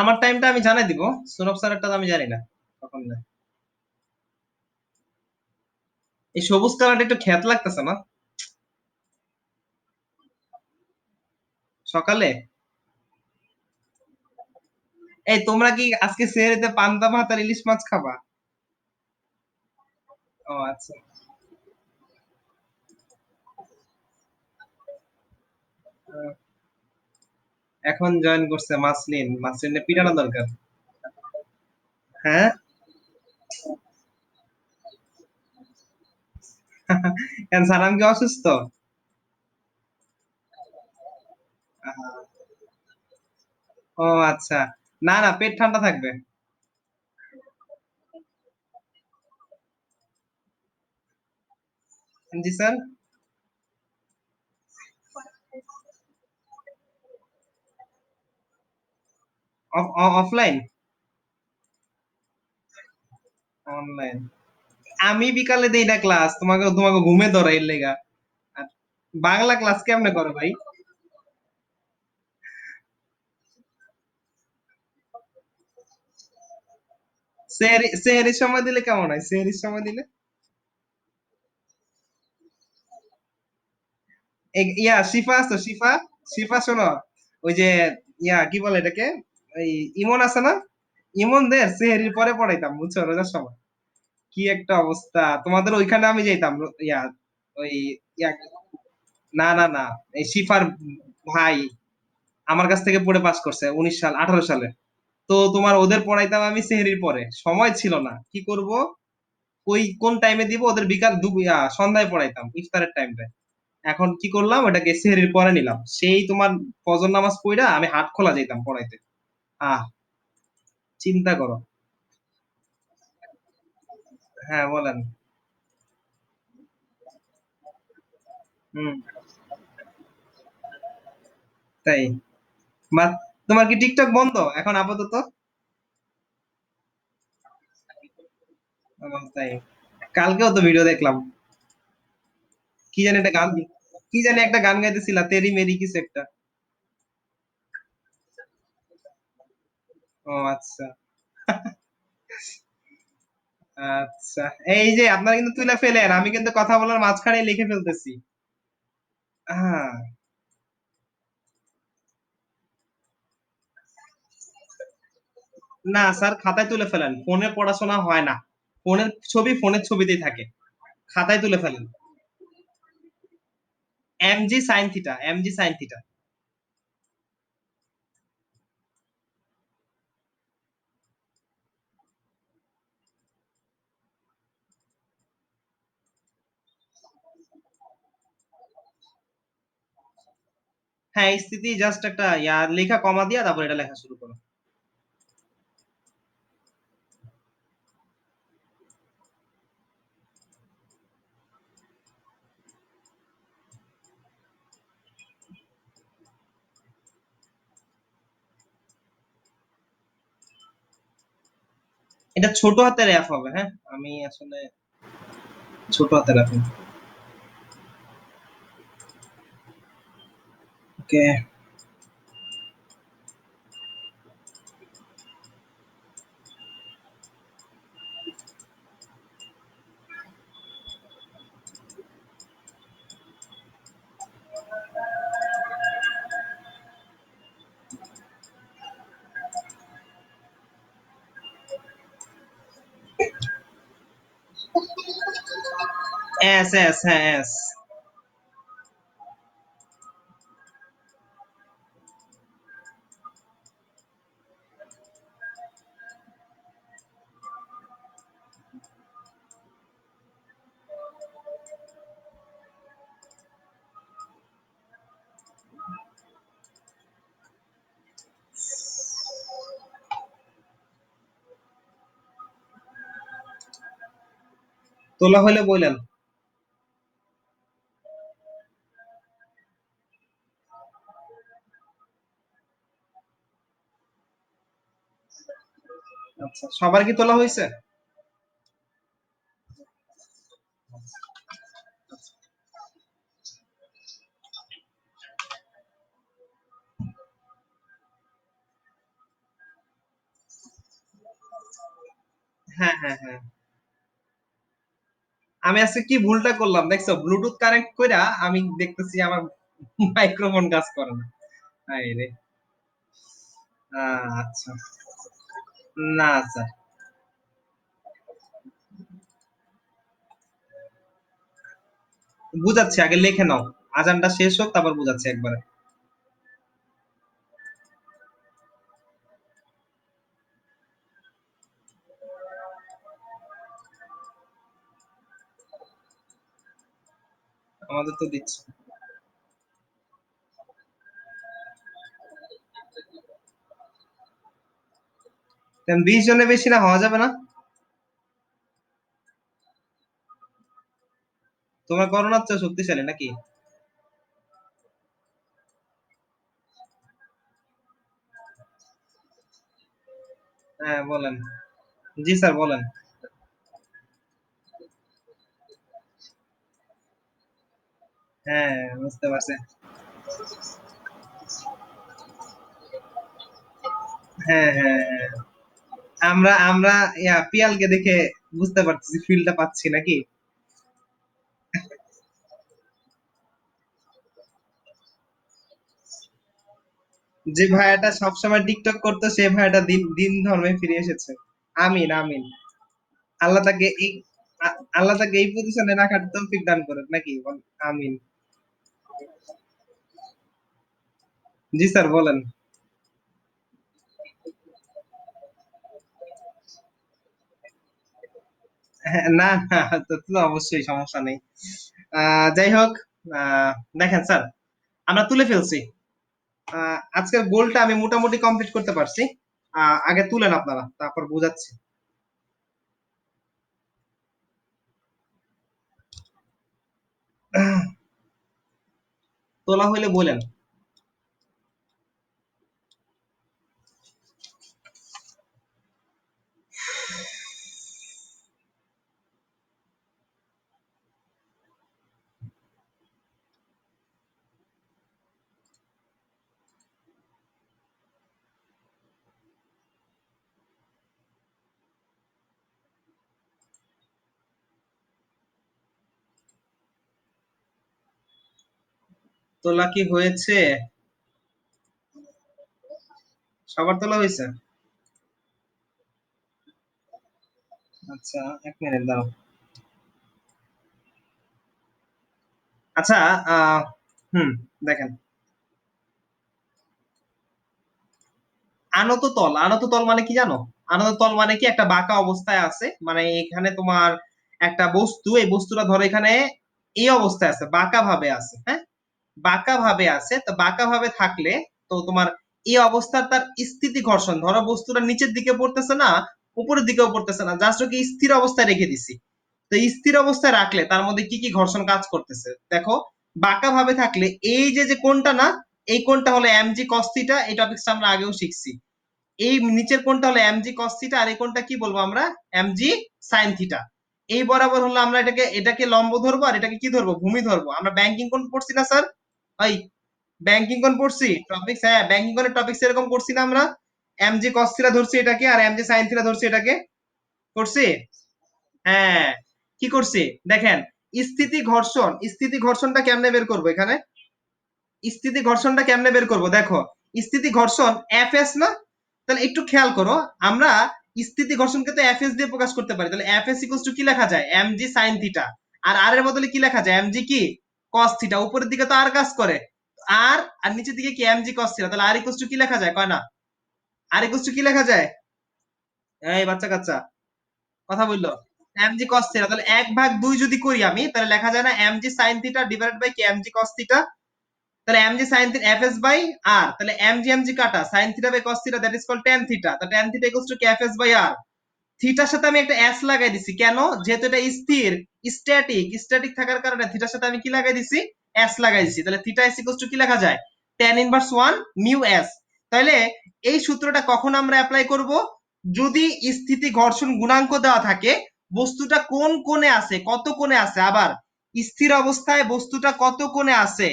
আমার টাইমটা আমি জানাই দিব, সৌরভ স্যারেরটা তো আমি জানি না তখন না। এই সবুজ কালারটা একটু খ্যাত লাগতেছে না সকালে? এই তোমরা কি আজকে সেহরিতে পান্তা ভাত আর ইলিশ মাছ খাবা? ও আচ্ছা। আহ, এখন জয়েন করছে মাসলিন, মাসলিনে পিটানো দরকার। হ্যাঁ। কেন, সালাম কি অসুস্থ? আহা, ও আচ্ছা। না না, পেট ঠান্ডা থাকবে। জি স্যার। অফলাইন? অনলাইন? আমি বিকালে দেই না ক্লাস, তোমাকে তোমাকে ঘুমে ধরে এর লেগা। আর বাংলা ক্লাস কেমনে করো ভাই? সেহেরির সময় দিলে কেমন হয়? সেহেরির সময় দিলে ইয়া শিফা আছো, শিফা, শিফা শোনো, ওই যে ইয়া কি বলে এটাকে, ওই ইমন আছে না, ইমনদের সেহেরির পরে পড়াইতাম বুঝছো, রোজার সময়। কি একটা অবস্থা তোমাদের ওইখানে, আমি যাইতাম ইয়া ওই ইয়া, না না না, এই শিফার ভাই আমার কাছ থেকে পড়ে পাস করছে 19 সাল 18 সালে। তো তোমার ওদের পড়াইতাম আমি সেহরির পরে, সময় ছিল না, কি করব, ওই কোন টাইমে দিব ওদের, বিকাল সন্ধ্যায় পড়াইতাম ইফতারের টাইমটা। এখন কি করলাম, ওটাকে সেহরির পরে নিলাম, সেই তোমার ফজর নামাজ পড়া আমি হাট খোলা যেতাম পড়াইতে। আহ, চিন্তা করো। হ্যাঁ বলেন। হুম। তাই? বা তোমার কি টিকটক বন্ধ এখন আপাতত? তাই? কালকেও তো ভিডিও দেখলাম, কি জানি একটা গান, কি জানি একটা গান গাইতেছিলা, তেরি মেরি কিছু একটা। ও আচ্ছা। আচ্ছা, এই যে আপনারা কিন্তু তুলে ফেলেন, আমি কিন্তু কথা বলার মাঝখানে লিখে ফেলতেছি। হ্যাঁ। না স্যার, খাতায় তুলে ফেলেন, ফোনে পড়াশোনা হয় না। ফোনের ছবি ফোনের ছবিতেই থাকে, খাতায় তুলে ফেলেন। MG sine theta, MG sine theta. হ্যাঁ, এই স্থিতি জাস্ট একটা লেখা কমা দিয়া তারপর এটা লেখা শুরু করো। এটা ছোট হাতের অ্যাপ হবে, হ্যাঁ, আমি আসলে ছোট হাতের অ্যাপ। ওকে। এস এস, হ্যাঁ এস। তোলা হলে বললেন। আচ্ছা, সবার কি তোলা হয়েছে? হ্যাঁ হ্যাঁ হ্যাঁ। আমি আজকে কি ভুলটা করলাম দেখছো, ব্লুটুথ কানেক্ট কইরা আমি দেখতেছি আমার মাইক্রোফোন কাজ করে না। হায় রে। আচ্ছা। না স্যার। বুঝাচ্ছি, আগে লিখে নাও, আজানটা শেষ হোক তারপর বুঝাচ্ছি একবারে। আমাদের তো দিচ্ছে। 20 জনের বেশি না হওয়া যাবে না? তোমার করোনার চেয়ে শক্তিশালী নাকি? হ্যাঁ বলেন। জি স্যার বলেন। হ্যাঁ, বুঝতে পারছি। হ্যাঁ, হ্যাঁ, হ্যাঁ। আমরা আমরা পিয়ালকে দেখে বুঝতে পারতেছি, ফিলটা পাচ্ছি নাকি? যে ভাইয়াটা সবসময় টিকটক করতো সে ভাইয়াটা দিন দিন ধর্মে ফিরে এসেছে। আমিন, আমিন। আল্লাহ তাকে এই আল্লাহ তাকে এই পজিশনে রাখার তৌফিক দান করুক নাকি? আমিন। জি স্যার, বলেন। হ্যাঁ, না, না, তো তো অবশ্যই সমস্যা নেই। যাই হোক, আহ, দেখেন স্যার, আমরা তুলে ফেলছি। আজকের গোলটা আমি মোটামুটি কমপ্লিট করতে পারছি। আগে তুলেন আপনারা, তারপর বুঝাচ্ছি। তোলা হইলে বলেন। তোলা কি হয়েছে? সবার তোলা হয়েছে? আচ্ছা, এক মিনিট দাও। আচ্ছা, আহ হুম, দেখেন, আনত তল, আনত তল মানে কি জানো? আনত তল মানে কি, একটা বাঁকা অবস্থায় আছে, মানে এখানে তোমার একটা বস্তু, এই বস্তুটা ধরো এখানে এই অবস্থায় আছে, বাঁকা ভাবে আছে, হ্যাঁ, বাঁকা ভাবে আছে। তো বাঁকা ভাবে থাকলে তো তোমার এই অবস্থার তার স্থিতি ঘর্ষণ, ধরো বস্তুটা নিচের দিকে পড়তেছে না, উপরের দিকেও পড়তেছে না, জাস্ট ওকে স্থির অবস্থায় রেখে দিছি। তো স্থির অবস্থায় রাখলে তার মধ্যে কি কি ঘর্ষণ কাজ করতেছে দেখো। বাঁকা ভাবে থাকলে এই যে যে কোণটা না, এই কোণটা হলো mg cos থিটা, এই টপিকটা আমরা আগেও শিখছি। এই নিচের কোণটা হলো mg cos থিটা, আর এই কোণটা কি বলবো আমরা? mg sin theta. এই বরাবর হলো আমরা এটাকে এটাকে লম্ব ধরবো, আর এটাকে কি ধরবো? ভূমি ধরবো। আমরা ব্যাংকিং কোণ পড়ছি না স্যার? ওই ব্যাংকিং কোণ পড়ছি টপিকস, হ্যাঁ, ব্যাংকিং কোণের টপিকস এরকম করছি না আমরা? mg cos থিটা ধরছি এটাকে, আর mg sin থিটা ধরছি এটাকে, করছি? হ্যাঁ, কি করছি দেখেন। স্থিতি ঘর্ষণ, স্থিতি ঘর্ষণটা কেমনে বের করবো এখানে? স্থিতি ঘর্ষণটা কেমনে বের করব দেখো। স্থিতি ঘর্ষণ এফএস না? তাহলে একটু খেয়াল করো, আমরা স্থিতি ঘর্ষণকে তো এফএস দিয়ে প্রকাশ করতে পারি। তাহলে এফএস ইকুয়ালস টু কি লেখা যায়? MG sine theta. আর আর এর বদলে কি লেখা যায়? এমজি কি কস থিটা। উপরের দিকে তো আর কাজ করে, আর আর নিচের দিকে কি এমজি কস থিটা। তাহলে আর ইকুয়ালস টু কি লেখা যায়? কয় না, আর ইকুয়ালস টু কি লেখা যায়? এই বাচ্চা কাচ্চা, কথা বললো। এমজি কস থিটা, তাহলে 1/2 যদি করি আমি, তাহলে লেখা যায় না MG sine theta divided by কি এমজি কস থিটা। তাহলে mg sin theta fs by r, তাহলে mg mg কাটা, sin theta by cos theta, that is called tan theta. তো tan theta equals to fs by r। থিটার সাথে আমি একটা s লাগাই দিছি, কেন? যেহেতু এটা স্থির, স্ট্যাটিক, স্ট্যাটিক থাকার কারণে থিটার সাথে আমি কি লাগাই দিছি? s লাগাই দিছি। তাহলে থিটা s ইকুয়ালস টু কি লেখা যায়? tan inverse 1 mu s। তাহলে এই সূত্রটা কখন আমরা অ্যাপ্লাই করব? যদি স্থিতি ঘর্ষণ গুণাঙ্ক দেওয়া থাকে, বস্তুটা কোন কোণে আছে, কত কোণে আছে, আবার স্থির অবস্থায় বস্তুটা কত কোণে আছে,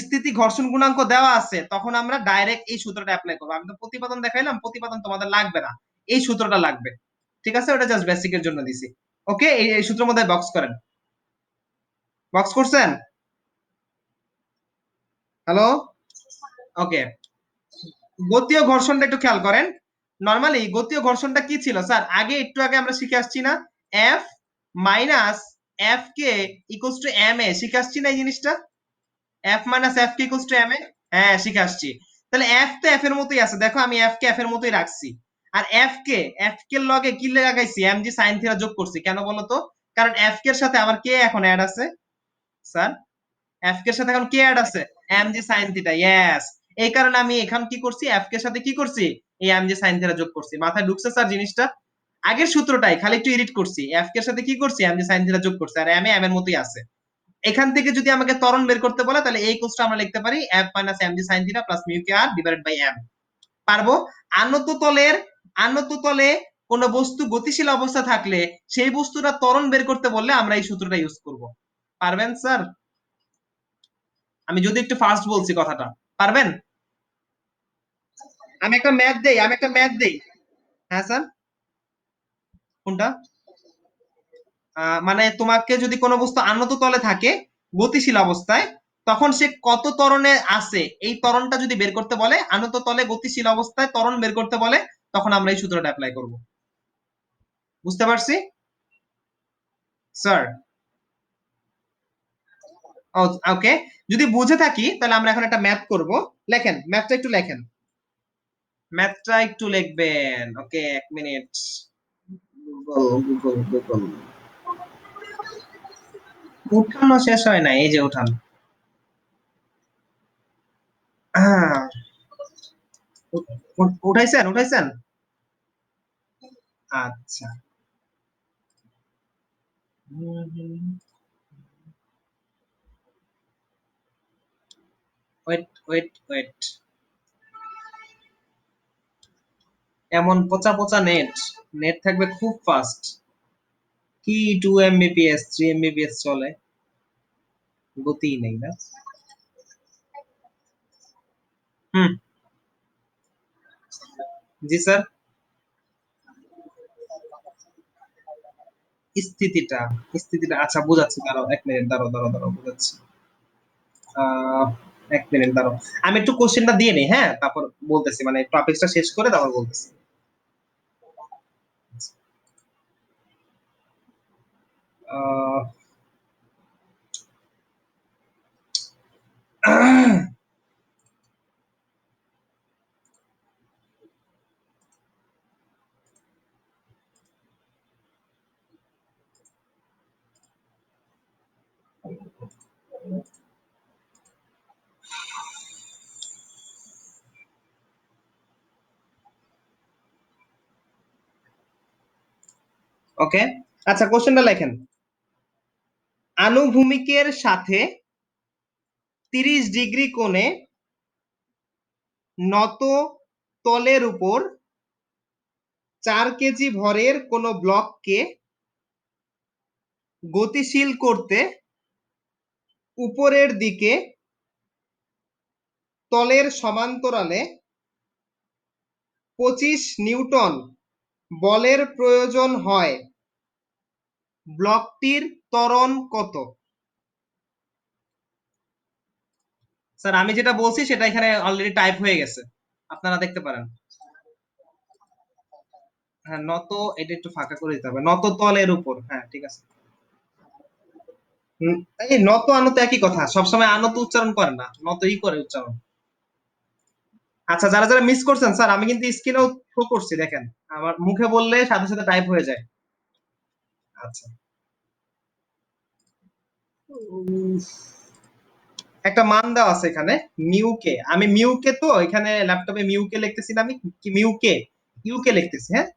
স্থিতি ঘর্ষণ গুণাঙ্ক দেওয়া আছে, তখন আমরা ডাইরেক্ট এই সূত্রটা অ্যাপ্লাই করবো। আমি তো প্রতিপাদন দেখাইলাম, প্রতিপাদন তোমাদের লাগবে না, এই সূত্রটা লাগবে। ঠিক আছে, ওটা জাস্ট বেসিকের জন্য দিছি। ওকে, এই সূত্রের মধ্যে বক্স করেন। বক্স করছেন? হ্যালো? ওকে, গতীয় ঘর্ষণটা একটু খেয়াল করেন। নর্মালি গতীয় ঘর্ষণটা কি ছিল স্যার? আগে একটু আগে আমরা শিখে আসছি না, F minus F K equals to M A, শিখে আসছি না এই জিনিসটা? F minus F K equals to M A, হ্যাঁ, শিখে আসছি। তাহলে এফ তো এফ এর মতোই আছে, দেখো আমি এফ কে এফ এর মতোই রাখছি। আর এফ কে লগে কি লাগাইছি? এমজি সাইন থিটা যোগ করছি, কেন বলো তো? কারণ এফ কে এর সাথে আমার কে এখন অ্যাড আছে স্যার, এফ কে এর সাথে এখন কে অ্যাড আছে? MG sine theta, yes. এই কারণে আমি এখন কি করছি? এফ কে এর সাথে কি করছি? এই এমজি সাইন থিটা যোগ করছি। মাথায় ঢুকছে স্যার জিনিসটা? আগের সূত্রটাই খালি একটু এডিট করছি, এফ কে এর সাথে কি করছি? এমজি সাইন থিটা যোগ করছি, আর এম এর মতোই আছে। এখান থেকে যদি আমাকে ত্বরণ বের করতে বলে, তাহলে এই কোর্সটা আমরা লিখতে পারি f minus mg sin theta plus mu K R divided by m। পারবো? আনত তলের, আনত তলে কোন বস্তু গতিশীল অবস্থা থাকলে সেই বস্তুটা ত্বরণ বের করতে বললে আমরা এই সূত্রটা ইউজ করব। পারবেন স্যার? আমি যদি একটু ফাস্ট বলছি কথাটা, পারবেন? আমি একটা ম্যাথ দেই। হ্যাঁ স্যার, কোনটা? মানে তোমাকে যদি কোনো বস্তু আনত তলে থাকে গতিশীল অবস্থায়, তখন সে কত ত্বরণে আছে এই ত্বরণটা যদি বের করতে বলে, আনত তলে গতিশীল অবস্থায় ত্বরণ বের করতে বলে, তখন আমরা এই সূত্রটা অ্যাপ্লাই করব। বুঝতে পারছি স্যার? ওকে, যদি বুঝে থাকি তাহলে আমরা এখন একটা ম্যাথ করব। লেখেন, ম্যাথটা একটু লেখেন। ম্যাথটা একটু লিখবেন। ওকে, 1 মিনিট। Google Google Google. উঠানো শেষ হয় না, এই যে উঠান। হ্যাঁ, উঠাইছেন উঠাইছেন? আচ্ছা। ওয়েট ওয়েট ওয়েট, এমন পচা পচা নেট, নেট থাকবে খুব ফাস্ট। কি 2 Mbps 3 Mbps চলে, গতি নেই না। হুম, জি স্যার। স্থিতিটা, স্থিতিটা আচ্ছা বুঝাচ্ছি, দাঁড়াও 1 মিনিট, দাঁড়াও দাঁড়াও দাঁড়াও বুঝাচ্ছি। আহ 1 মিনিট দাঁড়াও, আমি একটু কোশ্চেনটা দিয়ে নিই, হ্যাঁ তারপর বলতেছি, মানে টপিকটা শেষ করে তারপর বলতেছি। ওকে, আচ্ছা কোশ্চেনটা লেখেন। আনুভূমিকের সাথে 30 ডিগ্রি কোণে নত তলের উপর 4 কেজি ভরের কোন ব্লককে গতিশীল করতে উপরের দিকে তলের সমান্তরালে 25 নিউটন বলের প্রয়োজন হয়, ব্লকটির ত্বরণ কত? স্যার আমি যেটা বলছি সেটা এখানে অলরেডি টাইপ হয়ে গেছে, আপনারা দেখতে পারেন। হ্যাঁ নত, এটা একটু ফাঁকা করে দিতে হবে, নত তলের উপর, হ্যাঁ ঠিক আছে। এই নত আনত একই কথা, সবসময় আনত উচ্চারণ করে না, নতই করে উচ্চারণ। আচ্ছা, যারা যারা মিস করছেন স্যার, আমি কিন্তু স্ক্রিনেও শো করছি, দেখেন আমার মুখে বললে সাথে সাথে টাইপ হয়ে যায়। আচ্ছা, একটা মান দেওয়া আছে এখানে, মিউকে, আমি মিউকে তো এখানে ল্যাপটপে মিউকে লিখতেছি না, আমি কি মিউকে ইউকে লিখতেছি, হ্যাঁ।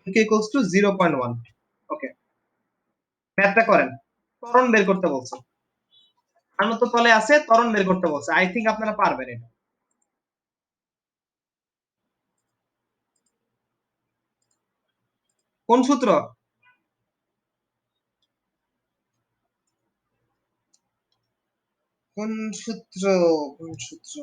UK equals to 0.1। ওকে, ম্যাথটা করেন। ত্বরণ বের করতে বলছে, আনত তলে আছে, ত্বরণ বের করতে বলছে, আই থিঙ্ক আপনারা পারবেন এটা। কোন সূত্র? কোন সূত্র? কোন সূত্র?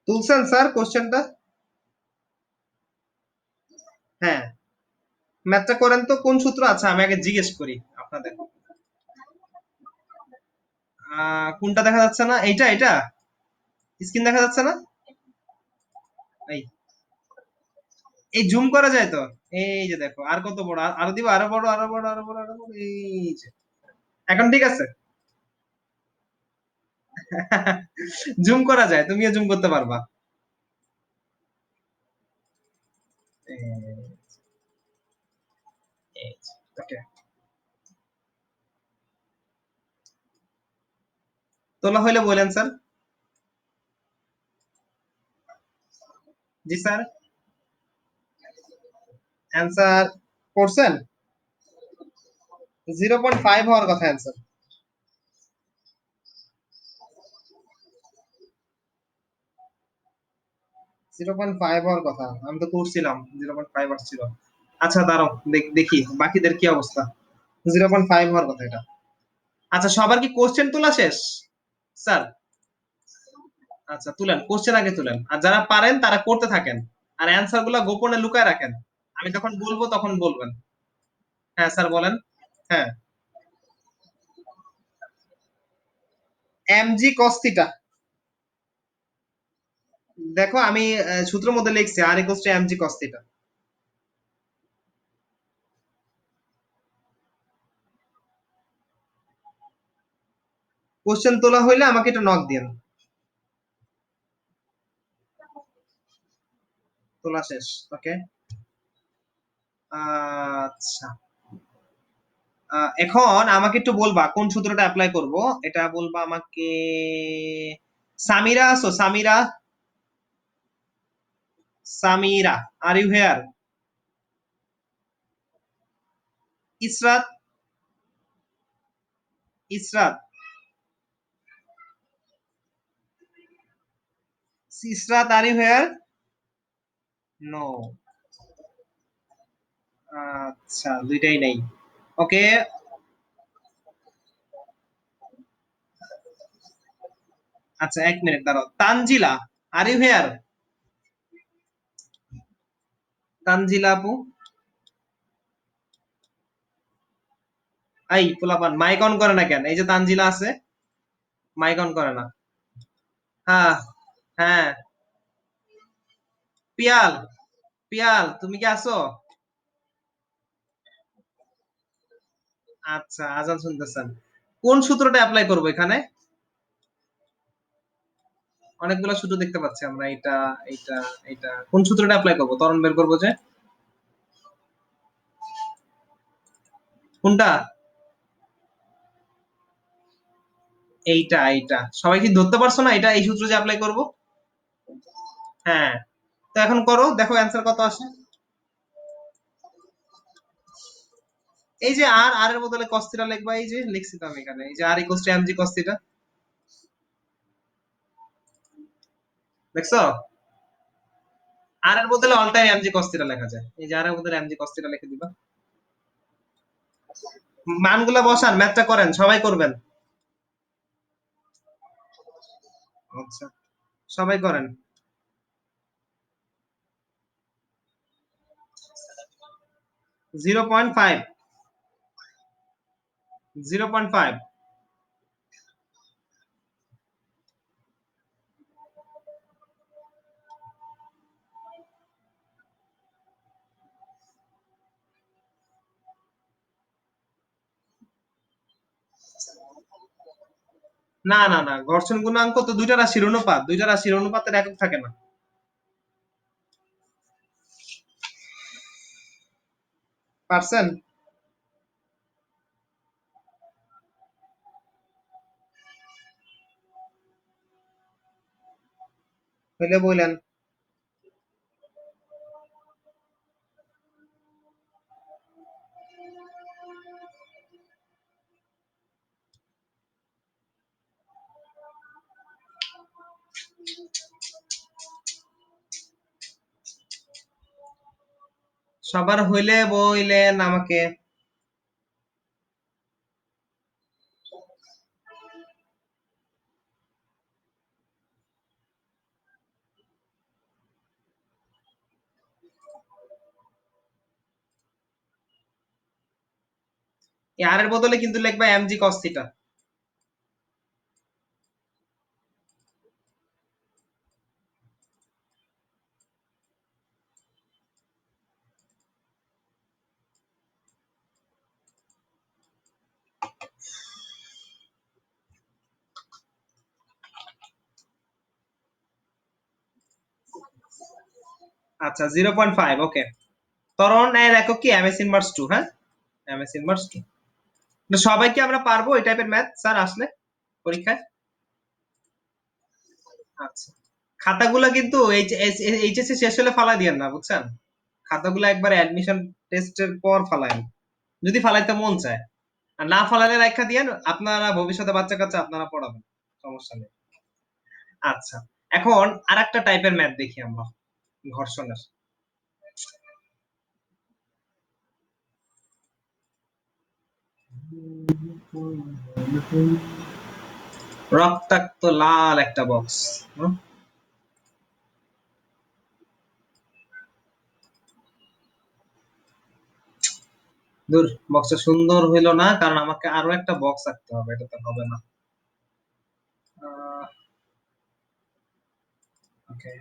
তুলছেন স্যার কোশ্চেনটা? হ্যাঁ, ম্যাথটা করেন তো, কোন সূত্র? আচ্ছা আমি আগে জিজ্ঞেস করি আপনাদের। কোনটা দেখা যাচ্ছে না? এইটা, এটা স্ক্রিন দেখা যাচ্ছে না? এই, এই জুম করা যায় তো? এই যে দেখো, আর কত বড়, আরো দিব, আরো বড় আরো বড় আরো বড় আরো বড়, এই যে এখন ঠিক আছে। জুম করা যায়, তুমিও জুম করতে পারবা। ওকে, তো তোলা হইলে বলেন স্যার। জি স্যার, অ্যান্সার করছেন? 0.5 হওয়ার কথা অ্যান্সার। 0.5 হওয়ার কথা, আমি তো করছিলাম 0.5 আসছিল। আচ্ছা দাঁড়াও, দেখি বাকিদের কি অবস্থা। 0.5 হওয়ার কথা এটা। আচ্ছা, সবার কি কোশ্চেন তোলা শেষ স্যার? আচ্ছা তুলেন, কোশ্চেন আগে তুলেন, আর যারা পারেন তারা করতে থাকেন, আর অ্যান্সার গুলা গোপনে লুকায় রাখেন। আমি যখন বলবো তখন বলবেন। হ্যাঁ স্যার বলেন। হ্যাঁ, mg cos থিটা। দেখো আমি সূত্রের মধ্যে লিখছি r equals to mg cos theta. Question তোলা হইলে আমাকে এটা নক দিন। তোলা শেষ, ওকে। আচ্ছা, এখন আমাকে একটু বলবা কোন সূত্রটা অ্যাপ্লাই করব, এটা বলবা আমাকে। সামিরা আছো? Samira, Samira, are you here? Israt, Israt, Israt, are you here? No. আচ্ছা, দুইটাই নেই, ওকে। আচ্ছা এক মিনিট দাঁড়াও, Tanzila, are you here? Tanzila আপু, এই পোলাপান মাইক অন করে না কেন? এই যে তানজিলা আছে, মাইক অন করে না। হ্যাঁ, হ্যাঁ। পিয়াল, পিয়াল তুমি কি আছো? আচ্ছা, আজান শুনতেছেন। কোন সূত্রটা অ্যাপ্লাই করবো এখানে? অনেকগুলো সূত্র দেখতে পাচ্ছি আমরা, এটা, এটা, এটা, কোন সূত্রটা অ্যাপ্লাই করবো? ত্বরণ বের করবো যে, কোনটা? এইটা, এইটা সবাই কি ধরতে পারছো না? এটা এই সূত্র যে অ্যাপ্লাই করবো। হ্যাঁ, তো এখন করো, দেখো অ্যান্সার কত আসে। এই যে আর আর এর বদলে cos থিটা লিখবা, এই যে লিখছি তো আমি এখানে, এই যে r equals to mg cos theta. দেখছো? আর এর বদলে all time mg cos theta লেখা যায়, এই যে আর এর বদলে mg cos থিটা লিখে দিবা। মানগুলা বসান, ম্যাথটা করেন, সবাই করবেন। আচ্ছা, সবাই করেন। 0.5, 0.5। না না না, ঘর্ষণ গুণাঙ্ক তো দুইটা রাশির অনুপাত, দুইটা রাশির অনুপাতের একক থাকে না। পারছেন? হইলে বললেন। সবার হইলে বইলেন আমাকে। আর এর বদলে কিন্তু লিখবা mg cos থিটা। আচ্ছা 0.5, ওকে। ত্বরণ এর একক কি? ms ইনভার্স 2, হ্যাঁ, ms ইনভার্স 2। সবাই কি আমরা পারবো এই টাইপের ম্যাথ স্যার আসলে পরীক্ষায়? আচ্ছা, খাতাগুলা কিন্তু এইচএসসি শেষ হলে ফালাই দিয়েন না, বুঝছেন? খাতাগুলো একবার অ্যাডমিশন টেস্টের পর ফালায়েন, যদি ফালাইতে মন চায়। আর না ফালালে রাইখা দিয়েন, আপনারা ভবিষ্যতে বাচ্চা-কাচ্চা আপনারা পড়াবেন। সমস্যা নেই। আচ্ছা, এখন আরেকটা টাইপের ম্যাথ দেখি আমরা, ঘর্ষণের। রক্তাক্ত লাল একটা বক্স। দূর, বক্সটা সুন্দর হইল না, কারণ আমাকে আরো একটা বক্স আঁকতে হবে, এটা তো হবে না। ওকে,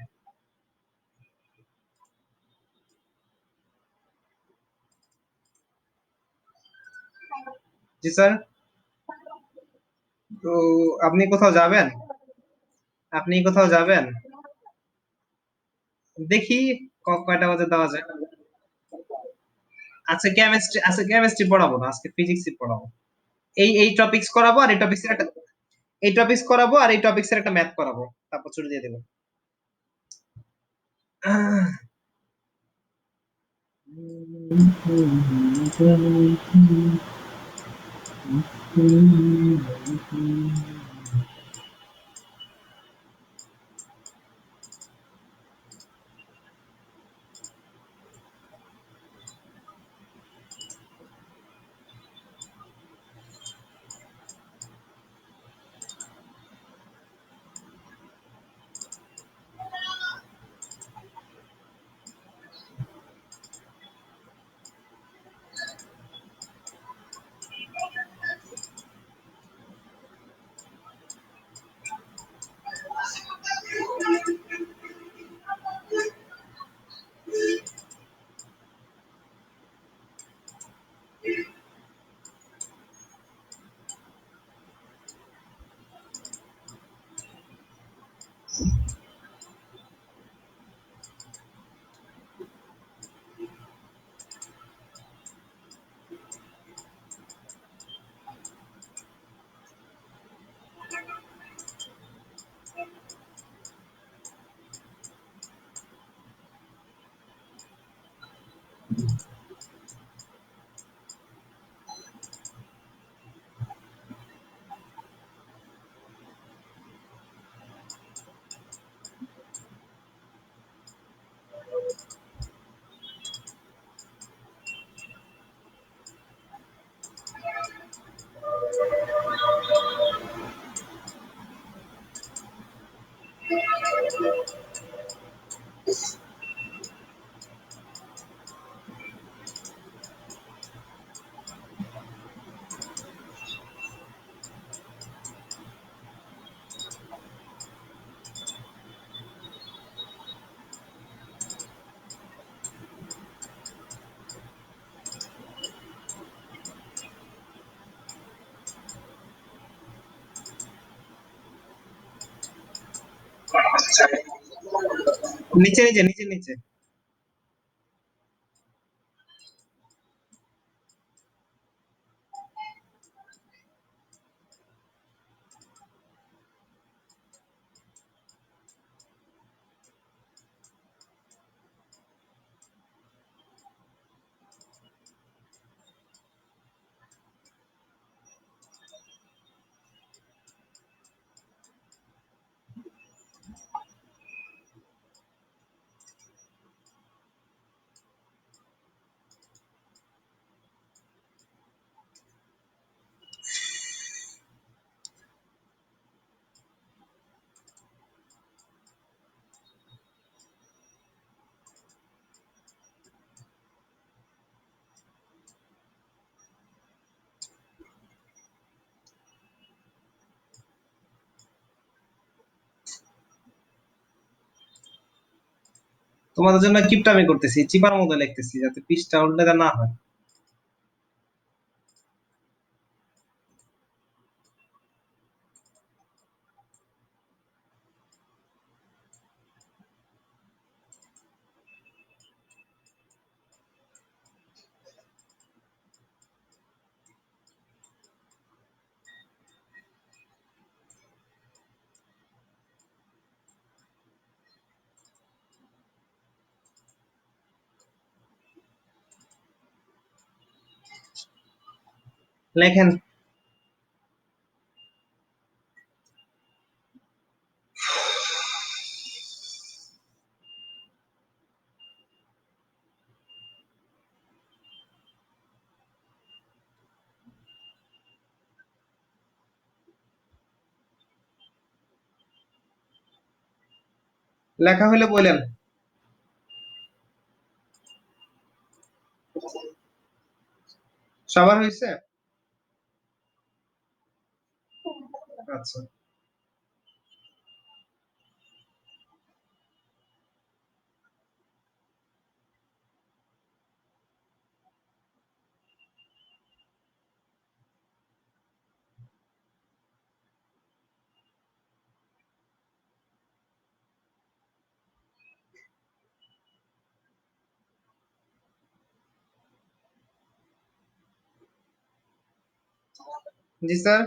জি স্যার। তো আপনি কোথাও যাবেন? আপনি কোথাও যাবেন? দেখি কয়টা বাজে দেওয়া যায়। আচ্ছা কেমিস্ট্রি পড়াবো না, আজকে ফিজিক্সই পড়াবো। এই টপিকস করাবো, আর এই টপিকস করাবো, আর এই টপিকস এর একটা ম্যাথ করাবো, তারপর ছুটি দিয়ে দেবো। নিচে নিচে নিচে নিচে। তোমাদের জন্য কিপটামি করতেছি, চিপার মতো লিখতেছি, যাতে পৃষ্ঠা উল্টাতে না হয়। লেখেন। লেখা হলে বলেন। সবার হয়েছে? আচ্ছা, জি স্যার।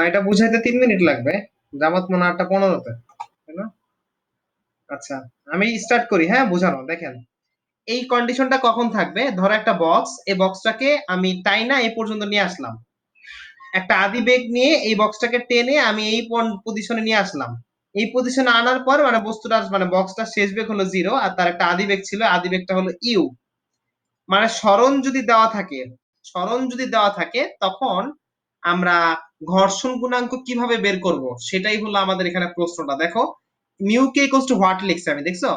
এটা বুঝাইতে 3 মিনিট লাগবে। জামাত মনে 8:15-তে, তাই না? আচ্ছা, আমি স্টার্ট করি, হ্যাঁ বোঝানো। দেখেন, এই কন্ডিশনটা কখন থাকবে? ধরো একটা বক্স, এই বক্সটাকে আমি টাইনা এই পর্যন্ত নিয়ে আসলাম, একটা আদি বেগ নিয়ে এই বক্সটাকে টেনে আমি এই পজিশনে নিয়ে আসলাম। এই পজিশনে আনার পর মানে বস্তুটা মানে বক্সটার শেষ বেগ হলো 0 আর তার একটা আদি বেগ ছিল, আদি বেগটা হলো ইউ। মানে সরণ যদি দেওয়া থাকে তখন আমরা ঘর্ষণ গুণাঙ্ক কিভাবে বের করব, সেটাই হলো আমাদের এখানে প্রশ্নটা। দেখো, mu K equals to what লিখছি আমি, দেখছো?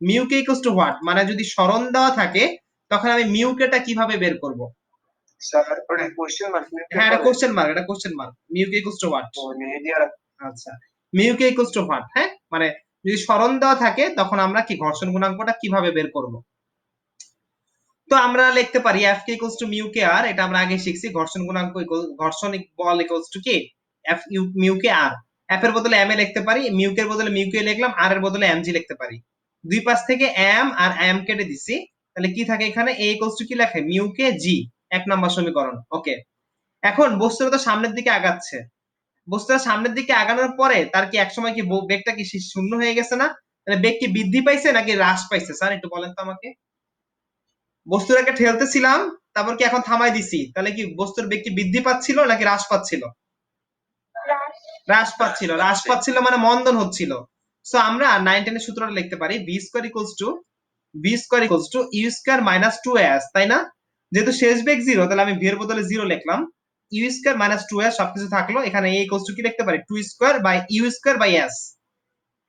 Mu K equals to what, মানে যদি সরণ দেওয়া থাকে তখন আমি মিউ কেটা কিভাবে বের করব? স্যার ওটা কোশ্চেন মার্ক। হ্যাঁ, এটা কোশ্চেন মার্ক, এটা question mark. Mu K equals to what? আচ্ছা, mu K equals to what, হ্যাঁ মানে যদি সরণ দেওয়া থাকে তখন আমরা কি ঘর্ষণ গুণাঙ্কটা কিভাবে বের করব? তো আমরা লিখতে পারি F K equals to mu K R, এটা আমরা আগে শিখছি। ঘর্ষণ গুণাঙ্ক ঘর্ষণ বল ইকুয়ালস টু কি? F U mu K R. F এর বদলে এম এ লিখতে পারি, মিউ কে এর বদলে মিউ কে লিখলাম, আর এর বদলে এম জি লিখতে পারি। দুই পাশ থেকে এম আর এম কেটে দিছি, তাহলে কি থাকে এখানে? এ ইকুয়ালস টু কি লেখে? মিউ কে জি। 1 নম্বর সমীকরণ। ওকে, এখন বস্তুটা তো সামনের দিকে আগাচ্ছে। বস্তুটা সামনের দিকে আগানোর পরে তার কি একসময় কি বেগটা কি শূন্য হয়ে গেছে না? তাহলে বেগ কি বৃদ্ধি পাইছে নাকি হ্রাস পাইছে স্যার, একটু বলেন তো আমাকে। বস্তুটাকে ঠেলতেছিলাম, তারপর কি এখন থামাই দিছি, তাহলে কি বস্তুর বেগ কি বৃদ্ধি পাচ্ছিল নাকি হ্রাস পাচ্ছিল? হ্রাস পাচ্ছিল মানে মন্দন হচ্ছিল। সো আমরা 9-10 এর সূত্রটা লিখতে পারি v² you square minus 2s, তাই না? যেহেতু শেষ বেগ 0, তাহলে আমি v এর বদলে 0 লিখলাম। ইউ স্কয়ার মাইনাস 2s সবকিছু থাকলো, এখানে a ইকুয়ালস টু কি লিখতে পারি? 2 square by U square by s।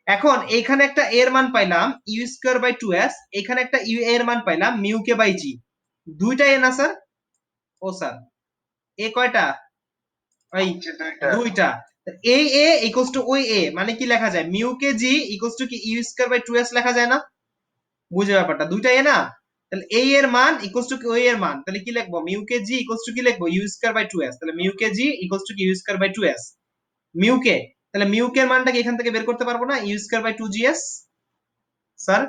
এখন এইখানে একটা এর মান পাইলাম ইউ স্কয়ার বাই 2s, এখানে একটা ইউ এর মান পাইলাম মিউ কে বাই জি। দুইটা এ না স্যার? ও স্যার, এ কয়টা? ওই দুইটা। এই এ ইকুয়ালস টু ওই এ, মানে কি লেখা যায়? Mu K G equals to কি ইউ স্কয়ার বাই 2s লেখা যায় না? বুঝে ব্যাপারটা, দুইটা এ না? তাহলে এই এর মান ইকুয়ালস টু কি ওই এর মান, তাহলে কি লিখবো? Mu K G equals to কি লিখবো? U square by 2s। তাহলে mu K G equals to কি U square by 2s। Mu K, তাহলে মিউ কে এর মানটা কি এখান থেকে বের করতে পারবো না? You square by 2gs। Sir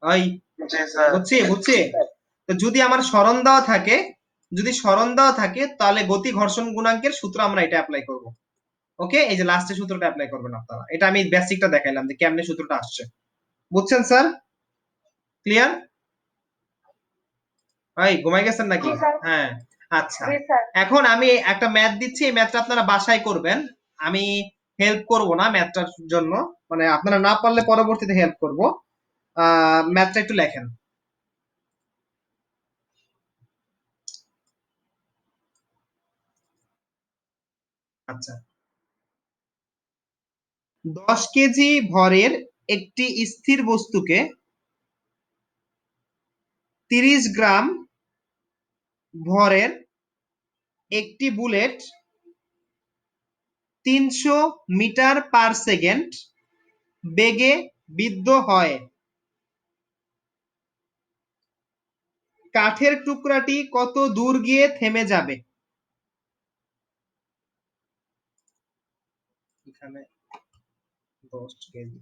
ওই বুঝছি। তো যদি আমার সরণ দেওয়া থাকে, তাহলে গতি ঘর্ষণ গুণাঙ্কের সূত্র আমরা এটা অ্যাপ্লাই করব। ওকে, এই যে লাস্টের সূত্রটা অ্যাপ্লাই করবেন আপনারা। এটা আমি বেসিকটা দেখাইলাম যে কেমনে সূত্রটা আসছে। বুঝছেন স্যার? ক্লিয়ার? ভাই ঘুমাই গেছেন নাকি? হ্যাঁ, আচ্ছা। এখন আমি একটা ম্যাথ দিচ্ছি, এই ম্যাথটা আপনারা বাসায় করবেন। আমি হেল্প করব না ম্যাথটার জন্য, মানে আপনারা না পারলে পরবর্তীতে হেল্প করব। ম্যাথটা একটু লেখেন। আচ্ছা, 10 কেজি ভরের একটি স্থির বস্তুকে 30 গ্রাম ভরের একটি বুলেট 300 মিটার পার সেকেন্ড বেগে বিদ্ধ হয়। কাঠের টুকরাটি কত দূর গিয়ে থেমে যাবে? এখানে 10 কেজি